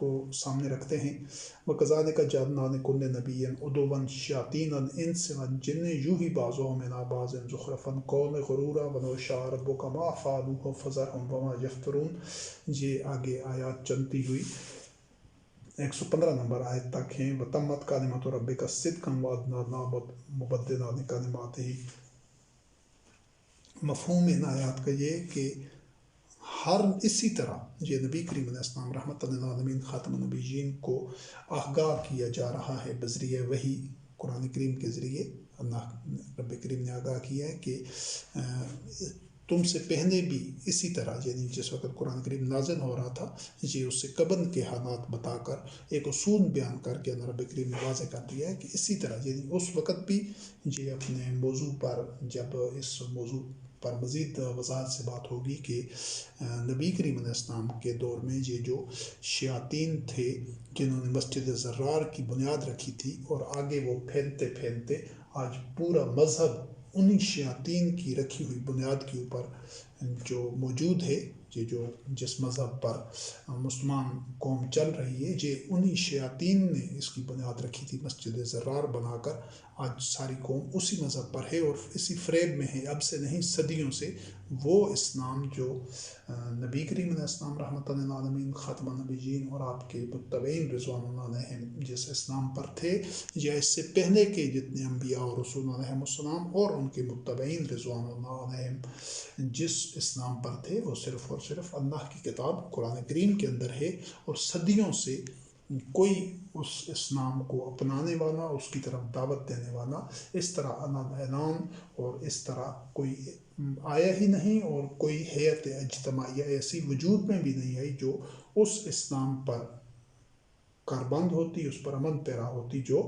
کو سامنے رکھتے ہیں. وَكَذَلِكَ جَعَلْنَا لِكُلِّ نَبِيٍّ عُدُوًّا شَيَاطِينَ الْإِنسِ وَالْجِنِّ يُوحِي بَعْضُهُمْ إِلَىٰ بَعْضٍ زُخْرُفَ الْقَوْلِ غُرُورًا وَلَوْ شَاءَ رَبُّكَ مَا فَعَلُوهُ فَذَرْهُمْ وَمَا يَفْتَرُونَ. یہ آگے آیات چلتی ہوئی 115 نمبر آیت تک ہیں. وَتَمَّتْ كَلِمَةُ رَبِّكَ صِدْقًا وَعَدْلًا لَا مُبَدِّلَ لِكَلِمَاتِهِ. مفہوم ان آیات کا یہ کہ ہر اسی طرح یہ نبی کریم علیہ السلام رحمۃ للعالمین خاتم النبیین کو آگاہ کیا جا رہا ہے بذریعہ وحی. قرآن کریم کے ذریعے اللہ رب کریم نے آگاہ کیا ہے کہ تم سے پہلے بھی اسی طرح، یعنی جس وقت قرآن کریم نازل ہو رہا تھا یہ اس سے قبل کے حالات بتا کر ایک اصول بیان کر کے اللہ رب کریم نے واضح کر دیا ہے کہ اسی طرح، یعنی اس وقت بھی یہ اپنے موضوع پر، جب اس موضوع پر مزید وضاحت سے بات ہوگی کہ نبی کریم علیہ السلام کے دور میں یہ جو شیاطین تھے جنہوں نے مسجد زرار کی بنیاد رکھی تھی اور آگے وہ پھیلتے پھیلتے آج پورا مذہب انہی شیاطین کی رکھی ہوئی بنیاد کے اوپر جو موجود ہے، یہ جو جس مذہب پر مسلمان قوم چل رہی ہے، یہ انہی شیاطین نے اس کی بنیاد رکھی تھی مسجد زرار بنا کر. آج ساری قوم اسی مذہب پر ہے اور اسی فریب میں ہے. اب سے نہیں، صدیوں سے وہ اسلام جو نبی کریم علیہ السلام رحمۃ للعالمین خاتم النبیین اور آپ کے متبعین رضوان اللہ علیہم جس اسلام پر تھے، یا اس سے پہلے کے جتنے انبیاء اور رسول علیہم السلام اور ان کے متبعین رضوان اللہ علیہم جس اسلام پر تھے، وہ صرف اور صرف اللہ کی کتاب قرآن کریم کے اندر ہے. اور صدیوں سے کوئی اس اسلام کو اپنانے والا، اس کی طرف دعوت دینے والا اس طرح اعلان اور اس طرح کوئی آیا ہی نہیں، اور کوئی ہیئت اجتماعیہ ایسی وجود میں بھی نہیں آئی جو اس اسلام پر کاربند ہوتی، اس پر عمل پیرا ہوتی جو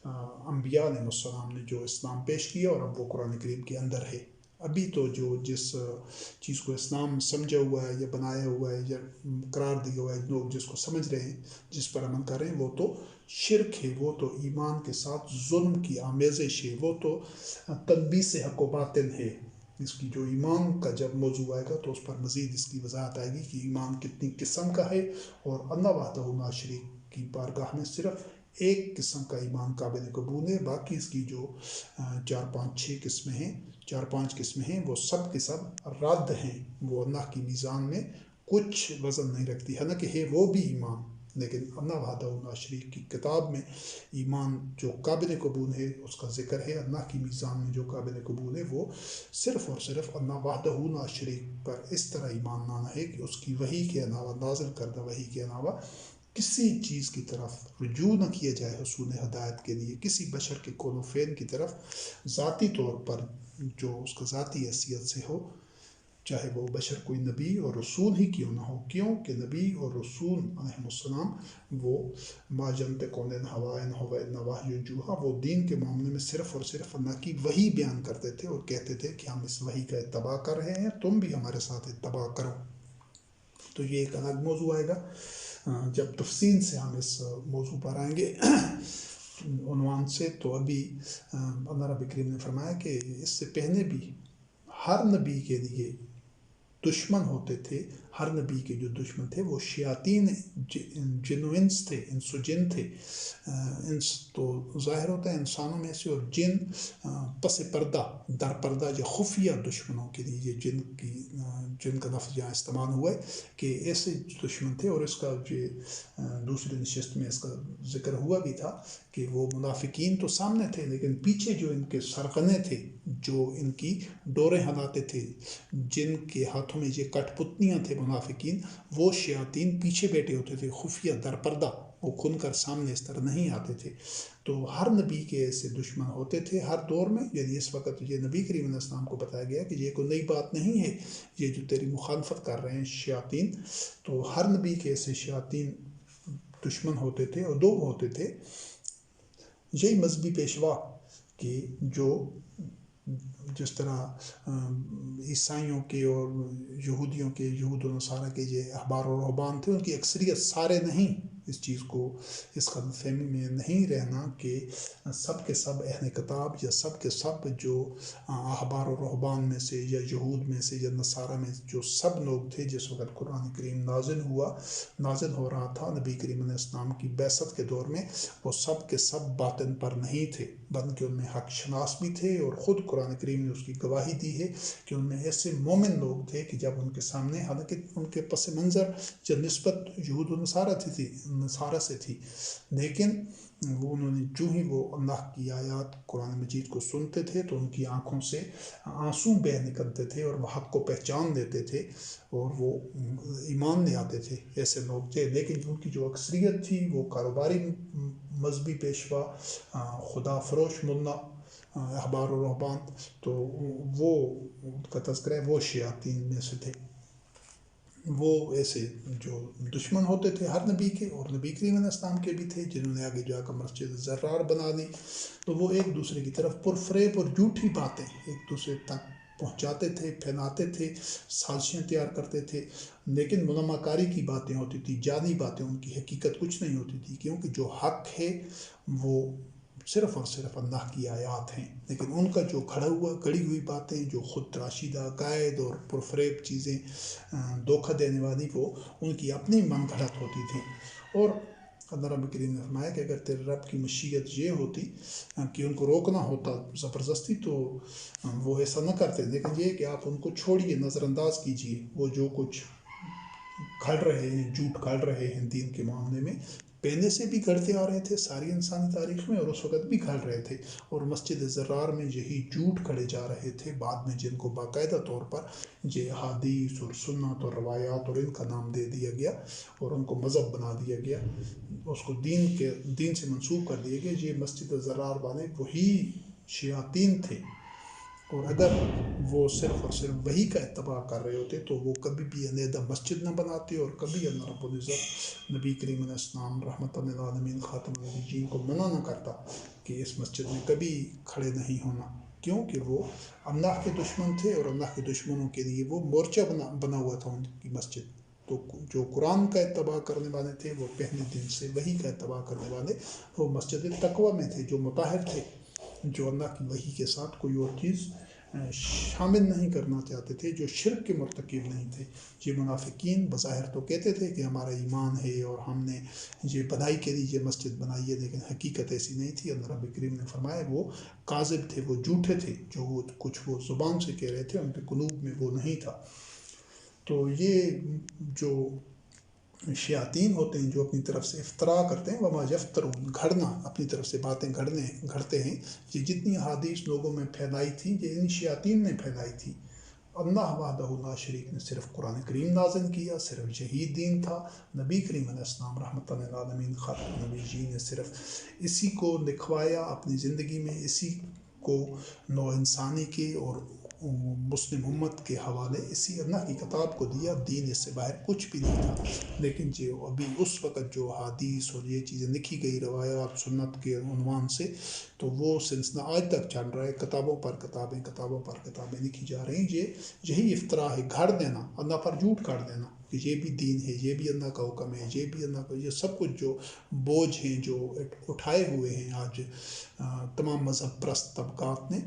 انبیاء علیہ السلام نے جو اسلام پیش کیا اور اب وہ قرآن کریم کے اندر ہے. ابھی تو جو جس چیز کو اسلام سمجھا ہوا ہے یا بنایا ہوا ہے یا قرار دیا ہوا ہے، لوگ جس کو سمجھ رہے ہیں، جس پر عمل کر رہے ہیں، وہ تو شرک ہے، وہ تو ایمان کے ساتھ ظلم کی آمیزش ہے، وہ تو تلبیس حق و باطل ہے. اس کی جو ایمان کا جب موضوع آئے گا تو اس پر مزید اس کی وضاحت آئے گی کہ ایمان کتنی قسم کا ہے، اور اللہ وحدہ لا شریک کی بارگاہ میں صرف ایک قسم کا ایمان قابل قبول ہے. باقی اس کی جو 4-5 قسمیں ہیں وہ سب کے سب رد ہیں. وہ اللہ کی میزان میں کچھ وزن نہیں رکھتی، حالانکہ ہے وہ بھی ایمان، لیکن اللہ وحدہ لا شریک کی کتاب میں ایمان جو قابل قبول ہے اس کا ذکر ہے. اللہ کی میزان میں جو قابل قبول ہے وہ صرف اور صرف اللہ وحدہ لا شریک پر اس طرح ایمان لانا ہے کہ اس کی وحی کے علاوہ، نازل کردہ وحی کے علاوہ کسی چیز کی طرف رجوع نہ کیا جائے حصول ہدایت کے لیے، کسی بشر کے قول و فعل کی طرف ذاتی طور پر جو اس کا ذاتی حیثیت سے ہو، چاہے وہ بشر کوئی نبی اور رسول ہی کیوں نہ ہو. کیوں کہ نبی اور رسول علیہ السلام وہ ما ينطق عن الهوى إن هو إلا وحی یوحی، وہ دین کے معاملے میں صرف اور صرف اللہ کی وحی بیان کرتے تھے اور کہتے تھے کہ ہم اس وحی کا اتباع کر رہے ہیں، تم بھی ہمارے ساتھ اتباع کرو. تو یہ ایک الگ موضوع آئے گا جب تفصیل سے ہم اس موضوع پر آئیں گے عنوان سے. تو ابھی اللہ رب کریم نے فرمایا کہ اس سے پہلے بھی ہر نبی کے لیے دشمن ہوتے تھے. ہر نبی کے جو دشمن تھے وہ شیاطین جن و انس تھے، انس و جن تھے. انس تو ظاہر ہوتا ہے انسانوں میں سے، اور جن پس پردہ، در پردہ جو خفیہ دشمنوں کے لیے یہ جن کا لفظ یہاں استعمال ہوا ہے کہ ایسے دشمن تھے. اور اس کا جو دوسری نشست میں اس کا ذکر ہوا بھی تھا کہ وہ منافقین تو سامنے تھے، لیکن پیچھے جو ان کے سرغنے تھے، جو ان کی ڈوریں ہلاتے تھے، جن کے ہاتھوں میں یہ کٹ پتلیاں تھے منافقین، وہ شیاطین پیچھے بیٹھے ہوتے تھے خفیہ در پردہ، وہ کھل کر سامنے اس طرح نہیں آتے تھے. تو ہر نبی کے ایسے دشمن ہوتے تھے ہر دور میں. یعنی اس وقت یہ نبی کریم علیہ السلام کو بتایا گیا کہ یہ کوئی نئی بات نہیں ہے، یہ جو تیری مخالفت کر رہے ہیں شیاطین، تو ہر نبی کے ایسے شیاطین دشمن ہوتے تھے اور دو ہوتے تھے. یہی مذہبی پیشوا کہ جو جس طرح عیسائیوں کے اور یہودیوں کے، یہود و نصارہ کے یہ احبار و رہبان تھے، ان کی اکثریت، سارے نہیں، اس چیز کو اس غلط فہمی میں نہیں رہنا کہ سب کے سب اہل کتاب یا سب کے سب جو احبار و رہبان میں سے یا یہود میں سے یا نصارہ میں جو سب لوگ تھے جس وقت قرآن کریم نازل ہو رہا تھا نبی کریم علیہ السلام کی بعثت کے دور میں، وہ سب کے سب باطن پر نہیں تھے، بلکہ ان میں حق شناس بھی تھے، اور خود قرآن کریم نے اس کی گواہی دی ہے کہ ان میں ایسے مومن لوگ تھے کہ جب ان کے سامنے، حالانکہ ان کے پس منظر جو نسبت یہود و نصارہ سے تھی، لیکن انہوں نے جو ہی وہ اللہ کی آیات قرآن مجید کو سنتے تھے تو ان کی آنکھوں سے آنسو بہہ نکلتے تھے اور وہ حق کو پہچان لیتے تھے اور وہ ایمان لے آتے تھے، ایسے لوگ تھے۔ لیکن ان کی جو اکثریت تھی وہ کاروباری مذہبی پیشوا، خدا فروش ملا، احبار و رہبان، تو وہ کا تذکرہ ہے وہ شیاطین میں سے تھے۔ وہ ایسے جو دشمن ہوتے تھے ہر نبی کے، اور نبی کریم علیہ السلام کے بھی تھے، جنہوں نے آگے جا کر مسجد زرار بنا دی، تو وہ ایک دوسرے کی طرف پرفریب اور جھوٹی باتیں ایک دوسرے تک پہنچاتے تھے، پھیلاتے تھے، سازشیں تیار کرتے تھے، لیکن منامہ کاری کی باتیں ہوتی تھی، جعلی باتیں، ان کی حقیقت کچھ نہیں ہوتی تھی، کیونکہ جو حق ہے وہ صرف اور صرف اللہ کی آیات ہیں، لیکن ان کا جو کھڑی ہوئی باتیں، جو خود تراشیدہ عقائد اور پرفریب چیزیں، دھوکہ دینے والی، وہ ان کی اپنی من گھڑت ہوتی تھی۔ اور اللہ رب کریم نے فرمایا کہ اگر تیرے رب کی مشیت یہ ہوتی کہ ان کو روکنا ہوتا زبردستی تو وہ ایسا نہ کرتے، لیکن یہ کہ آپ ان کو چھوڑیے، نظر انداز کیجیے، وہ جو کچھ گھڑ رہے ہیں، جھوٹ گھڑ رہے ہیں دین کے معاملے میں، پہلے سے بھی گھڑتے آ رہے تھے ساری انسانی تاریخ میں، اور اس وقت بھی گھڑ رہے تھے، اور مسجد زرار میں یہی جھوٹ کھڑے جا رہے تھے، بعد میں جن کو باقاعدہ طور پر یہ احادیث اور سنت اور روایات اور ان کا نام دے دیا گیا اور ان کو مذہب بنا دیا گیا، اس کو دین سے منسوب کر دیا گیا، یہ مسجد زرار والے وہی شیاطین تھے، اور اگر وہ صرف اور صرف وہی کا اتباع کر رہے ہوتے تو وہ کبھی بھی علیحدہ مسجد نہ بناتے، اور کبھی اللہ رب العزت نبی کریم علیہ السلام رحمۃ للعالمین خاتم النبیین کو منع نہ کرتا کہ اس مسجد میں کبھی کھڑے نہیں ہونا، کیونکہ وہ اللہ کے دشمن تھے، اور اللہ کے دشمنوں کے لیے وہ مورچہ بنا ہوا تھا ان کی مسجد۔ تو جو قرآن کا اتباع کرنے والے تھے وہ پہلے دن سے وہی کا اتباع کرنے والے، وہ مسجد تقویٰ میں تھے، جو مطہر تھے، جو اللہ کی وحی کے ساتھ کوئی اور چیز شامل نہیں کرنا چاہتے تھے، جو شرک کے مرتکب نہیں تھے۔ یہ منافقین بظاہر تو کہتے تھے کہ ہمارا ایمان ہے اور ہم نے یہ بھلائی کے لیے یہ مسجد بنائی ہے، لیکن حقیقت ایسی نہیں تھی۔ اللہ رب کریم نے فرمایا وہ کاذب تھے، وہ جھوٹے تھے، جو کچھ وہ زبان سے کہہ رہے تھے ان کے قلوب میں وہ نہیں تھا۔ تو یہ جو شیاطین ہوتے ہیں جو اپنی طرف سے افتراء کرتے ہیں، وما یفترون، گھڑنا، اپنی طرف سے باتیں گھڑتے ہیں، یہ جتنی احادیث لوگوں میں پھیلائی تھی یہ ان شیاطین نے پھیلائی تھی۔ اللہ وحدہ لا شریک نے صرف قرآن کریم نازل کیا، صرف یہی دین تھا، نبی کریم علیہ السلام رحمۃ للعالمین خاتم النبیین نے صرف اسی کو لکھوایا اپنی زندگی میں، اسی کو نوع انسانی کے اور مسلم امت کے حوالے اسی اللہ کی کتاب کو دیا، دین اس سے باہر کچھ بھی نہیں تھا۔ لیکن جو ابھی اس وقت جو حدیث اور یہ چیزیں لکھی گئی روایات سنت کے عنوان سے، تو وہ سلسلہ آج تک چل رہا ہے، کتابوں پر کتابیں لکھی جا رہی ہیں۔ یہی افطرا ہے، گھڑ دینا، اللہ پر جھوٹ کاٹ دینا کہ یہ بھی دین ہے، یہ بھی اللہ کا حکم ہے، یہ بھی اللہ کا، یہ سب کچھ جو بوجھ ہیں جو اٹھائے ہوئے ہیں آج تمام مذہب پرست طبقات نے،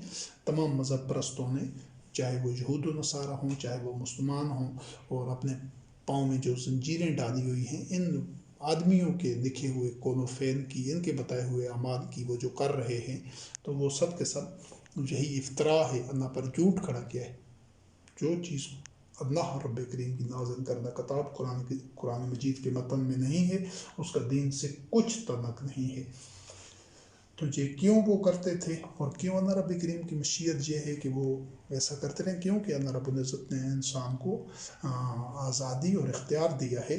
تمام مذہب پرستوں نے، چاہے وہ یہود و نصارہ ہوں، چاہے وہ مسلمان ہوں، اور اپنے پاؤں میں جو زنجیریں ڈالی ہوئی ہیں ان آدمیوں کے لکھے ہوئے قول و فعل کی، ان کے بتائے ہوئے اعمال کی، وہ جو کر رہے ہیں، تو وہ سب کے سب یہی افطرا ہے، اللہ پر جھوٹ کھڑا کیا ہے۔ جو چیز اللہ رب کریم کی نازل کردہ کتاب قرآن مجید کے متن میں نہیں ہے، اس کا دین سے کچھ تعلق نہیں ہے۔ تو یہ کیوں وہ کرتے تھے، اور کیوں اللہ رب کریم کی مشیت یہ ہے کہ وہ ایسا کرتے رہیں، کیونکہ اللہ رب العزت نے انسان کو آزادی اور اختیار دیا ہے۔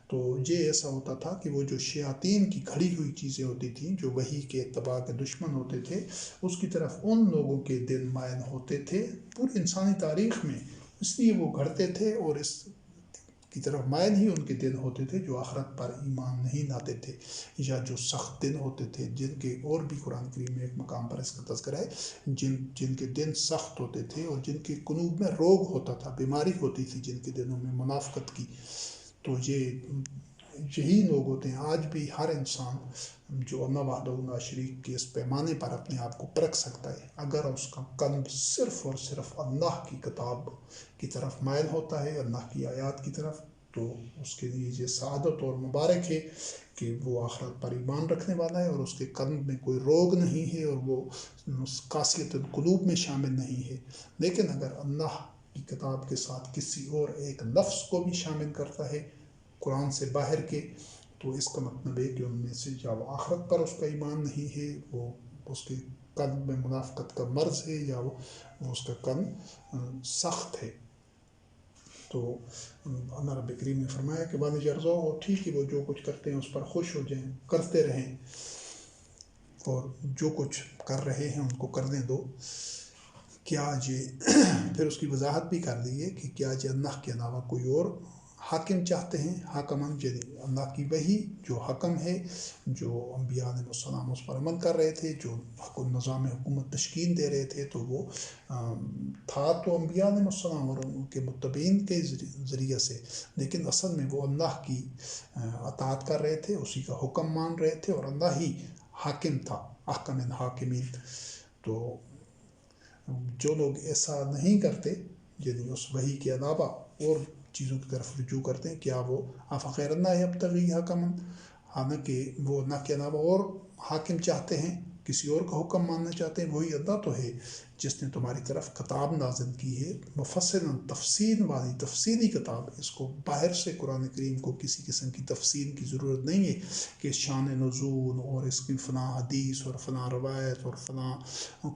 تو یہ ایسا ہوتا تھا کہ وہ جو شیاطین کی کھڑی ہوئی چیزیں ہوتی تھیں، جو وحی کے اتباع کے دشمن ہوتے تھے، اس کی طرف ان لوگوں کے دل مائل ہوتے تھے پوری انسانی تاریخ میں، اس لیے وہ گھڑتے تھے، اور اس کی طرف مائل ہی ان کے دل ہوتے تھے جو آخرت پر ایمان نہیں لاتے تھے، یا جو سخت دل ہوتے تھے، جن کے اور بھی قرآن کریم میں ایک مقام پر اس کا تذکرہ ہے، جن کے دل سخت ہوتے تھے اور جن کے قلوب میں روگ ہوتا تھا، بیماری ہوتی تھی جن کے دلوں میں، منافقت کی۔ تو یہ یہی لوگ ہوتے ہیں آج بھی ہر انسان جو اللہ وحدہ لا شریک کے اس پیمانے پر اپنے آپ کو پرکھ سکتا ہے، اگر اس کا قلب صرف اور صرف اللہ کی کتاب کی طرف مائل ہوتا ہے، اللہ کی آیات کی طرف، تو اس کے لیے یہ سعادت اور مبارک ہے کہ وہ آخرت پر ایمان رکھنے والا ہے اور اس کے قلب میں کوئی روگ نہیں ہے اور وہ قاسیت القلوب میں شامل نہیں ہے۔ لیکن اگر اللہ کی کتاب کے ساتھ کسی اور ایک لفظ کو بھی شامل کرتا ہے قرآن سے باہر کے، تو اس کا مطلب ہے کہ ان میں سے یا وہ آخرت پر اس کا ایمان نہیں ہے، وہ اس کے قلب میں منافقت کا مرض ہے، یا وہ اس کا قلب سخت ہے۔ تو اللہ رب کریم نے فرمایا کہ بان جرزو ہو، ٹھیک ہے وہ جو کچھ کرتے ہیں اس پر خوش ہو جائیں، کرتے رہیں، اور جو کچھ کر رہے ہیں ان کو کرنے دو۔ کیا پھر اس کی وضاحت بھی کر دی ہے کہ کیا اللہ کے علاوہ کوئی اور حاکم چاہتے ہیں، حاکمن یعنی اللہ کی وحی جو حکم ہے، جو انبیاء علیہ السلام اس پر عمل کر رہے تھے، جو نظام حکومت تشکیل دے رہے تھے، تو وہ تھا تو انبیاء علیہ السلام اور ان کے متبعین کے ذریعے سے، لیکن اصل میں وہ اللہ کی اطاعت کر رہے تھے، اسی کا حکم مان رہے تھے، اور اللہ ہی حاکم تھا، احکم الحاکمین۔ تو جو لوگ ایسا نہیں کرتے، یعنی اس وحی کے علاوہ اور چیزوں کی طرف رجوع کرتے ہیں، کیا وہ افغیر اللہ ابتغی حکمن، حالانکہ وہ اللہ کے علاوہ اور حاکم چاہتے ہیں، کسی اور کا حکم ماننا چاہتے ہیں، وہی اللہ تو ہے جس نے تمہاری طرف کتاب نازل کی ہے، مفصل تفصیل والی تفصیلی کتاب۔ اس کو باہر سے قرآن کریم کو کسی قسم کی تفصیل کی ضرورت نہیں ہے کہ شان نزول اور اس کی فلاں حدیث اور فلاں روایت اور فلاں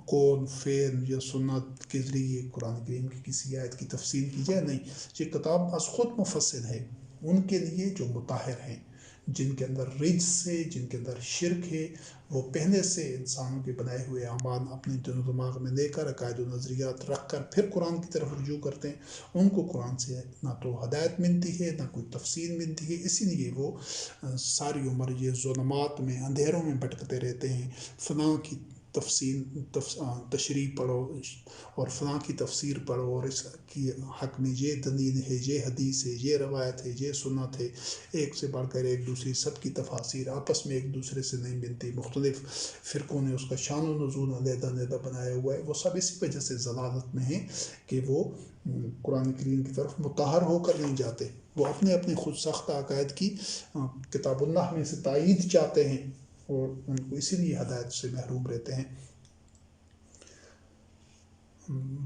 قول فعل یا سنت کے ذریعے قرآن کریم کی کسی آیت کی تفصیل کی جائے، نہیں، یہ کتاب از خود مفصل ہے ان کے لیے جو مطہر ہیں، جن کے اندر رجس ہے، جن کے اندر شرک ہے، وہ پہلے سے انسانوں کے بنائے ہوئے اعمال اپنے دل و دماغ میں لے کر، عقائد و نظریات رکھ کر پھر قرآن کی طرف رجوع کرتے ہیں، ان کو قرآن سے نہ تو ہدایت ملتی ہے نہ کوئی تفصیل ملتی ہے، اسی لیے وہ ساری عمر یہ ظلمات میں، اندھیروں میں بھٹکتے رہتے ہیں، فلاں کی تشریح پڑھو اور فلاں کی تفسیر پڑھو، اور اس کی حق میں یہ دلیل ہے، یہ حدیث ہے، یہ روایت ہے، یہ سنت ہے، ایک سے بڑھ کر ایک دوسری سب کی تفاسیر آپس میں ایک دوسرے سے نہیں ملتی، مختلف فرقوں نے اس کا شان و نزول علیحدہ علیحدہ بنایا ہوا ہے، وہ سب اسی وجہ سے ضلالت میں ہیں کہ وہ قرآن کریم کی طرف متحر ہو کر نہیں جاتے، وہ اپنے اپنے خود ساختہ عقائد کی کتاب اللہ میں سے تائید چاہتے ہیں، اور ان کو اسی لیے ہدایت سے محروم رہتے ہیں۔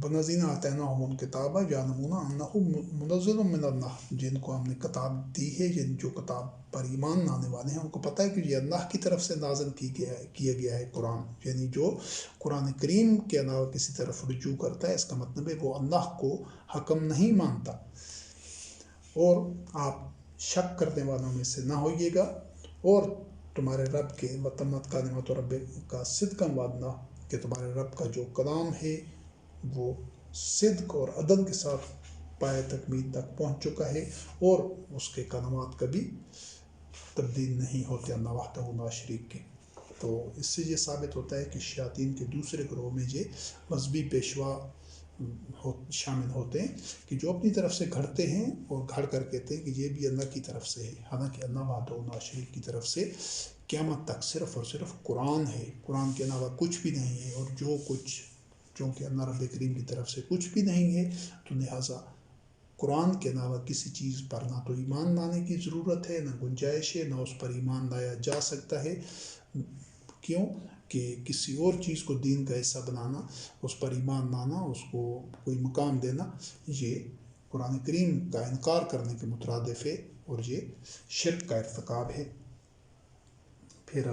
بنظین آتیناہم الکتاب یعلمون انہ منزل من اللہ، جن کو ہم نے کتاب دی ہے، جو کتاب پر ایمان لانے والے ہیں، ان کو پتہ ہے کہ یہ اللہ کی طرف سے نازل کیا گیا ہے قرآن، یعنی جو قرآن کریم کے علاوہ کسی طرف رجوع کرتا ہے، اس کا مطلب ہے وہ اللہ کو حکم نہیں مانتا، اور آپ شک کرنے والوں میں سے نہ ہوئیے گا، اور تمہارے رب کے وتمت کلمۃ رب کا صدقاً وعدہ، کہ تمہارے رب کا جو کلام ہے وہ صدق اور عدل کے ساتھ پائے تکمیل تک پہنچ چکا ہے، اور اس کے کلمات کبھی تبدیل نہیں ہوتے اللہ وحدہ لا شریک کے۔ تو اس سے یہ ثابت ہوتا ہے کہ شیاطین کے دوسرے گروہ میں یہ مذہبی پیشوا شامل ہوتے ہیں کہ جو اپنی طرف سے گھڑتے ہیں اور گھڑ کر کہتے ہیں کہ یہ بھی اللہ کی طرف سے ہے، حالانکہ اللہ وحدہ لا شریک کی طرف سے قیامت تک صرف اور صرف قرآن ہے، قرآن کے علاوہ کچھ بھی نہیں ہے، اور جو کچھ چونکہ اللہ رب کریم کی طرف سے کچھ بھی نہیں ہے، تو لہٰذا قرآن کے علاوہ کسی چیز پر نہ تو ایمان لانے کی ضرورت ہے، نہ گنجائش ہے، نہ اس پر ایمان لایا جا سکتا ہے۔ کیوں کہ کسی اور چیز کو دین کا حصہ بنانا، اس پر ایمان لانا، اس کو کوئی مقام دینا، یہ قرآن کریم کا انکار کرنے کے مترادف ہے، اور یہ شرک کا ارتکاب ہے۔ پھر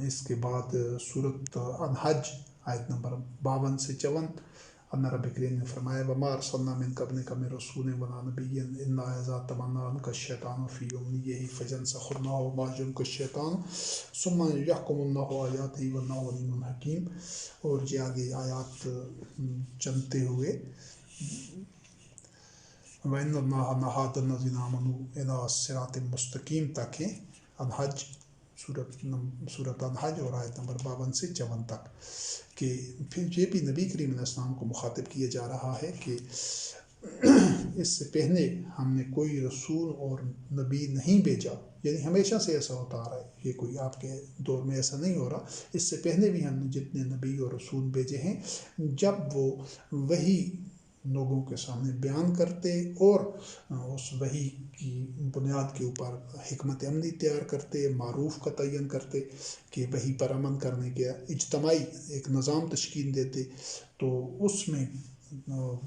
اس کے بعد سورۃ الحج آیت نمبر 52 سے 54، اللہ رب کریم نے فرمایا وما ارسلنا من قبلک من رسول ولا نبی الا اذا تمنى القى الشیطان فی امنیہ فینسخ اللہ ما یلقی الشیطان ثم یحکم اللہ آیاتہ واللہ علیم حکیم۔ اور یہ آگے آیات چلتے ہوئے وَإِنَّ اللَّهَ لَهَادِ الَّذِينَ آمَنُوا إِلَىٰ صِرَاطٍ مستقیم تک ہے، الحج سورۃ الحج، اور آیت نمبر 52 سے 54 تک، کہ پھر یہ بھی نبی کریم علیہ السلام کو مخاطب کیا جا رہا ہے کہ اس سے پہلے ہم نے کوئی رسول اور نبی نہیں بھیجا، یعنی ہمیشہ سے ایسا ہوتا آ رہا ہے، یہ کوئی آپ کے دور میں ایسا نہیں ہو رہا، اس سے پہلے بھی ہم نے جتنے نبی اور رسول بھیجے ہیں، جب وہ وہی لوگوں کے سامنے بیان کرتے اور اس وحی کی بنیاد کے اوپر حکمت عملی تیار کرتے، معروف کا تعین کرتے کہ وحی پر عمل کرنے کے اجتماعی ایک نظام تشکیل دیتے، تو اس میں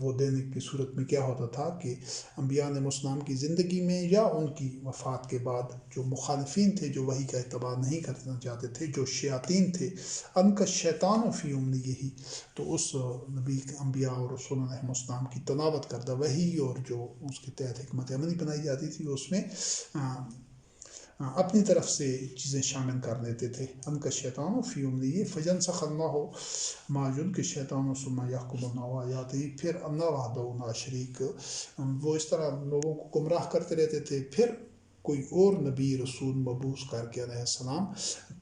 وہ دینے کی صورت میں کیا ہوتا تھا کہ انبیاء علیہ السلام کی زندگی میں یا ان کی وفات کے بعد جو مخالفین تھے، جو وحی کا اتباع نہیں کرنا چاہتے تھے، جو شیاطین تھے، ان کا شیطان فی امنیہ، تو اس نبی انبیاء اور رسول علیہ السلام کی تلاوت کردہ وحی اور جو اس کے تحت حکمت عملی بنائی جاتی تھی، اس میں اپنی طرف سے چیزیں شامل کر لیتے تھے۔ ان کا شیطان فی امنیہ فجنسخ اللہ ما یلقی الشیطان ثم یحکم اللہ آیاتہ، پھر اللہ وحدہ لا شریک، وہ اس طرح لوگوں کو گمراہ کرتے رہتے تھے، پھر کوئی اور نبی رسول مبعوث کر کے علیہ السلام،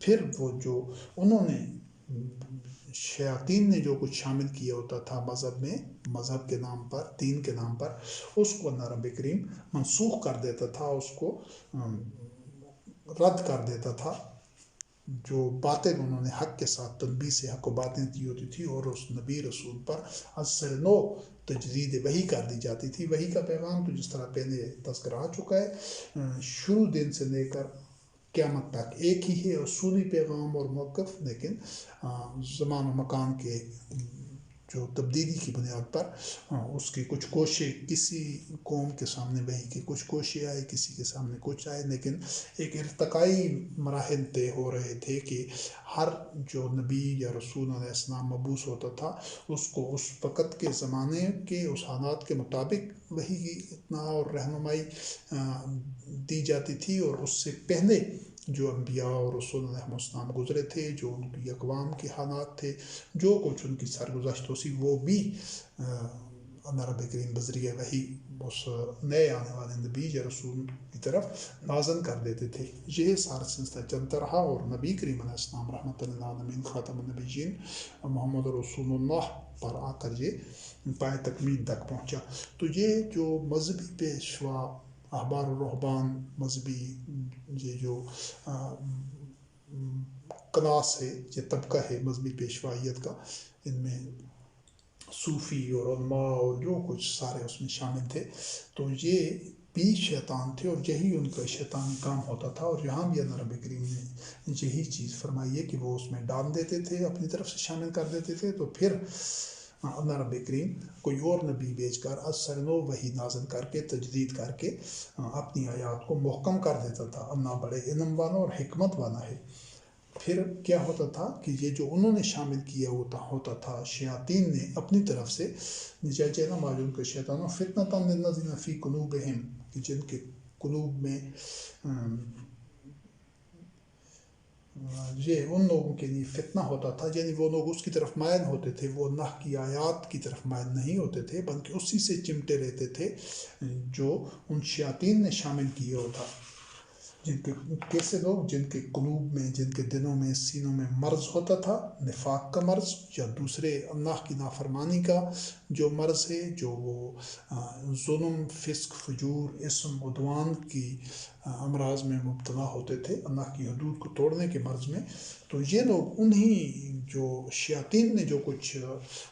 پھر وہ جو انہوں نے شیاطین نے جو کچھ شامل کیا ہوتا تھا مذہب میں، مذہب کے نام پر، دین کے نام پر، اس کو اللہ رب کریم منسوخ کر دیتا تھا، اس کو رد کر دیتا تھا، جو باتیں انہوں نے حق کے ساتھ تلبیس سے حق و باطن کی ہوتی تھی، اور اس نبی رسول پر از سر نو تجدید وحی کر دی جاتی تھی۔ وحی کا پیغام تو جس طرح پہلے تذکرہ آ چکا ہے، شروع دن سے لے کر قیامت تک ایک ہی ہے، اصولی پیغام اور موقف، لیکن زمان و مکان کے جو تبدیلی کی بنیاد پر اس کی کچھ کوشش، کسی قوم کے سامنے وحی کی کچھ کوشش آئے، کسی کے سامنے کچھ آئے، لیکن ایک ارتقائی مراحل طے ہو رہے تھے کہ ہر جو نبی یا رسول علیہ السلام مبعوث ہوتا تھا، اس کو اس وقت کے زمانے کے اس حالات کے مطابق وحی کی اطلاع اور رہنمائی دی جاتی تھی، اور اس سے پہلے جو انبیاء اور رسول علیہ السلام گزرے تھے، جو ان کی اقوام کے حالات تھے، جو کچھ ان کی سرگزشت ہوئی، وہ بھی اللہ رب کریم بذریعہ وحی اس نئے آنے والے نبی یا رسول کی طرف نازل کر دیتے تھے۔ یہ سارا سلسلہ چلتا رہا، اور نبی کریم علیہ السلام رحمۃ للعالمین خاتم النبیین محمد رسول اللہ پر آ کر یہ پائے تکمیل تک پہنچا۔ تو یہ جو مذہبی پیشوا، احبار و رہبان، مذہبی یہ جو کلاس ہے، یہ طبقہ ہے مذہبی پیشوائیت کا، ان میں صوفی اور علماء اور جو کچھ سارے اس میں شامل تھے، تو یہ بھی شیطان تھے، اور یہی ان کا شیطانی کام ہوتا تھا، اور یہاں بھی اللہ رب کریم نے یہی چیز فرمائی ہے کہ وہ اس میں ڈال دیتے تھے، اپنی طرف سے شامل کر دیتے تھے، تو پھر اللہ رب کریم کوئی اور نبی بھیج کر از سر نو وحی نازل کر کے، تجدید کر کے اپنی آیات کو محکم کر دیتا تھا۔ اللہ بڑے علم والا اور حکمت والا ہے۔ پھر کیا ہوتا تھا کہ یہ جو انہوں نے شامل کیا ہوتا تھا شیاطین نے اپنی طرف سے، جینا معلوم کہ شیطان فتنۃ للذین فی قلوبہم، کہ جن کے قلوب میں یہ ان لوگوں کے لیے فتنہ ہوتا تھا، یعنی وہ لوگ اس کی طرف مائل ہوتے تھے، وہ اللہ کی آیات کی طرف مائل نہیں ہوتے تھے، بلکہ اسی سے چمٹے رہتے تھے جو ان شیاطین نے شامل کیا ہوتا۔ جن کے کیسے لوگ، جن کے قلوب میں، جن کے دلوں میں، سینوں میں مرض ہوتا تھا، نفاق کا مرض یا دوسرے اللہ کی نافرمانی کا جو مرض ہے، جو وہ ظلم، فسق، فجور، اسم، عدوان کی امراض میں مبتلا ہوتے تھے، اللہ کی حدود کو توڑنے کے مرض میں، تو یہ لوگ انہی جو شیاطین نے جو کچھ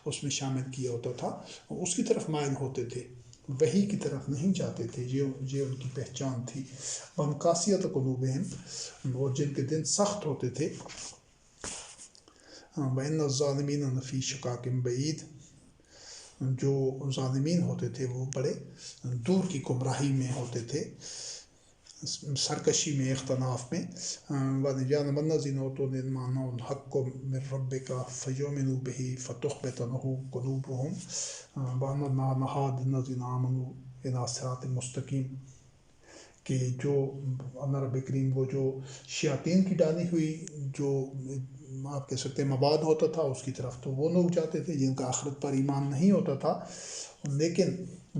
اس میں شامل کیا ہوتا تھا، اس کی طرف مائل ہوتے تھے، وحی کی طرف نہیں جاتے تھے۔ یہ ان کی پہچان تھی۔ قاسیۃ قلوبہم، اور جن کے دل سخت ہوتے تھے، وَإِنَّ الظَّالِمِينَ لَفِي شِقَاقٍ بَعِيدٍ، جو ظالمین ہوتے تھے وہ بڑے دور کی گمراہی میں ہوتے تھے، سرکشی میں، اختلاف میں۔ وَلِيَعْلَمَ الَّذِينَ أُوتُوا الْعِلْمَ أَنَّهُ الْحَقُّ مِنْ رَبِّكَ فَيُؤْمِنُوا بِهِ فَتُخْبِتَ لَهُ قُلُوبُهُمْ وَأَنَّ اللَّهَ لَهَادِ الَّذِينَ آمَنُوا إِلَىٰ صِرَاطٍ مُسْتَقِيمٍ، کہ جو اللہ رب کریم وہ جو شیاطین کی ڈالی ہوئی جو آپ کہہ سکتے ہیں مواد ہوتا تھا، اس کی طرف تو وہ لوگ جاتے تھے جن کا آخرت پر ایمان نہیں ہوتا تھا، لیکن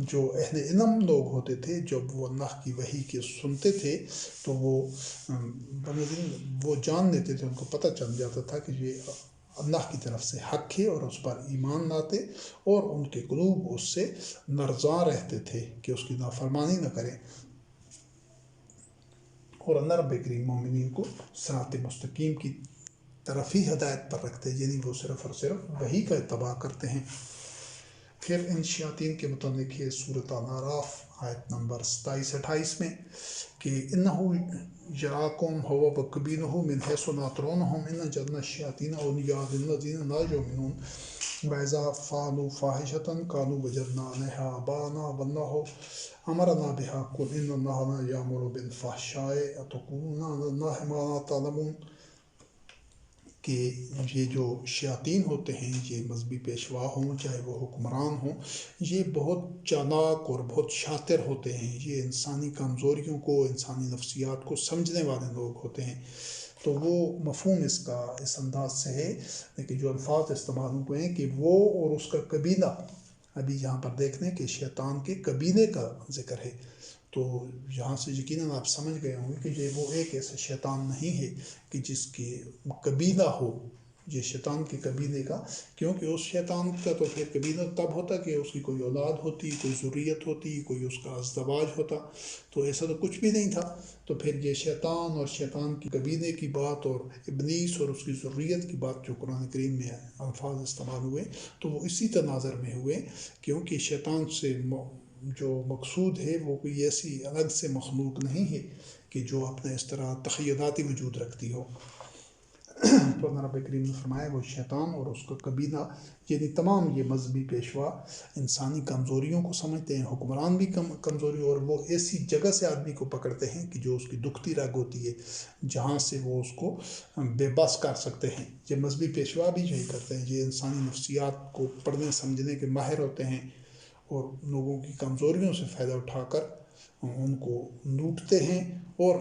جو اہل علم لوگ ہوتے تھے، جب وہ اللہ کی وحی کے سنتے تھے تو وہ جان لیتے تھے، ان کو پتہ چل جاتا تھا کہ یہ اللہ کی طرف سے حق ہے اور اس پر ایمان لاتے اور ان کے قلوب اس سے لرزاں رہتے تھے کہ اس کی نافرمانی نہ کریں، اور اللہ رب کریم مومنین کو صراط مستقیم کی طرف ہی ہدایت پر رکھتے ہیں، یعنی وہ صرف اور صرف وہی کا اتباع کرتے ہیں۔ پھر ان شیاطین کے متعلق ہے سورۃ الاعراف آیت نمبر 27-28 میں کہ انہو یراکم ہو وقبینہ من حیث لا ترونہم انا جعلنا الشیاطین اولیاء للذین لا یؤمنون وَإِذَا فَعَلُوا فَاحِشَةً قَالُوا وَجَدْنَا عَلَيْهَا آبَاءَنَا وَاللَّهُ أَمَرَنَا بِهَا قُلْ إِنَّ اللَّهَ لَا يَأْمُرُ بِالْفَحْشَاءِ أَتَقُولُونَ عَلَى اللَّهِ مَا لَا تَعْلَمُونَ، کہ یہ جو شیاطین ہوتے ہیں، یہ مذہبی پیشوا ہوں چاہے وہ حکمران ہوں، یہ بہت چالاک اور بہت شاطر ہوتے ہیں، یہ انسانی کمزوریوں کو، انسانی نفسیات کو سمجھنے والے لوگ ہوتے ہیں۔ تو وہ مفہوم اس کا اس انداز سے ہے، لیکن جو الفاظ استعمال ہوئے ہیں کہ وہ اور اس کا قبیلہ، ابھی یہاں پر دیکھ لیں کہ شیطان کے قبیلے کا ذکر ہے، تو یہاں سے یقیناً آپ سمجھ گئے ہوں گے کہ یہ وہ ایک ایسا شیطان نہیں ہے کہ جس کے قبیلہ ہو، یہ شیطان کے قبیلے کا، کیونکہ اس شیطان کا تو پھر قبیلہ تب ہوتا کہ اس کی کوئی اولاد ہوتی، کوئی ذریت ہوتی، کوئی اس کا ازدواج ہوتا، تو ایسا تو کچھ بھی نہیں تھا۔ تو پھر یہ شیطان اور شیطان کی قبیلے کی بات اور ابلیس اور اس کی ذریت کی بات جو قرآن کریم میں الفاظ استعمال ہوئے تو وہ اسی تناظر میں ہوئے، کیونکہ شیطان سے جو مقصود ہے وہ کوئی ایسی الگ سے مخلوق نہیں ہے کہ جو اپنے اس طرح تخیلاتی وجود رکھتی ہو۔ تو اللہ رب کریم نے فرمایا وہ شیطان اور اس کا قبیلہ، یعنی تمام یہ مذہبی پیشوا انسانی کمزوریوں کو سمجھتے ہیں، حکمران بھی کمزوری، اور وہ ایسی جگہ سے آدمی کو پکڑتے ہیں کہ جو اس کی دکھتی رگ ہوتی ہے، جہاں سے وہ اس کو بے بس کر سکتے ہیں۔ یہ مذہبی پیشوا بھی یہی کرتے ہیں، یہ انسانی نفسیات کو پڑھنے سمجھنے کے ماہر ہوتے ہیں اور لوگوں کی کمزوریوں سے فائدہ اٹھا کر ان کو لوٹتے ہیں اور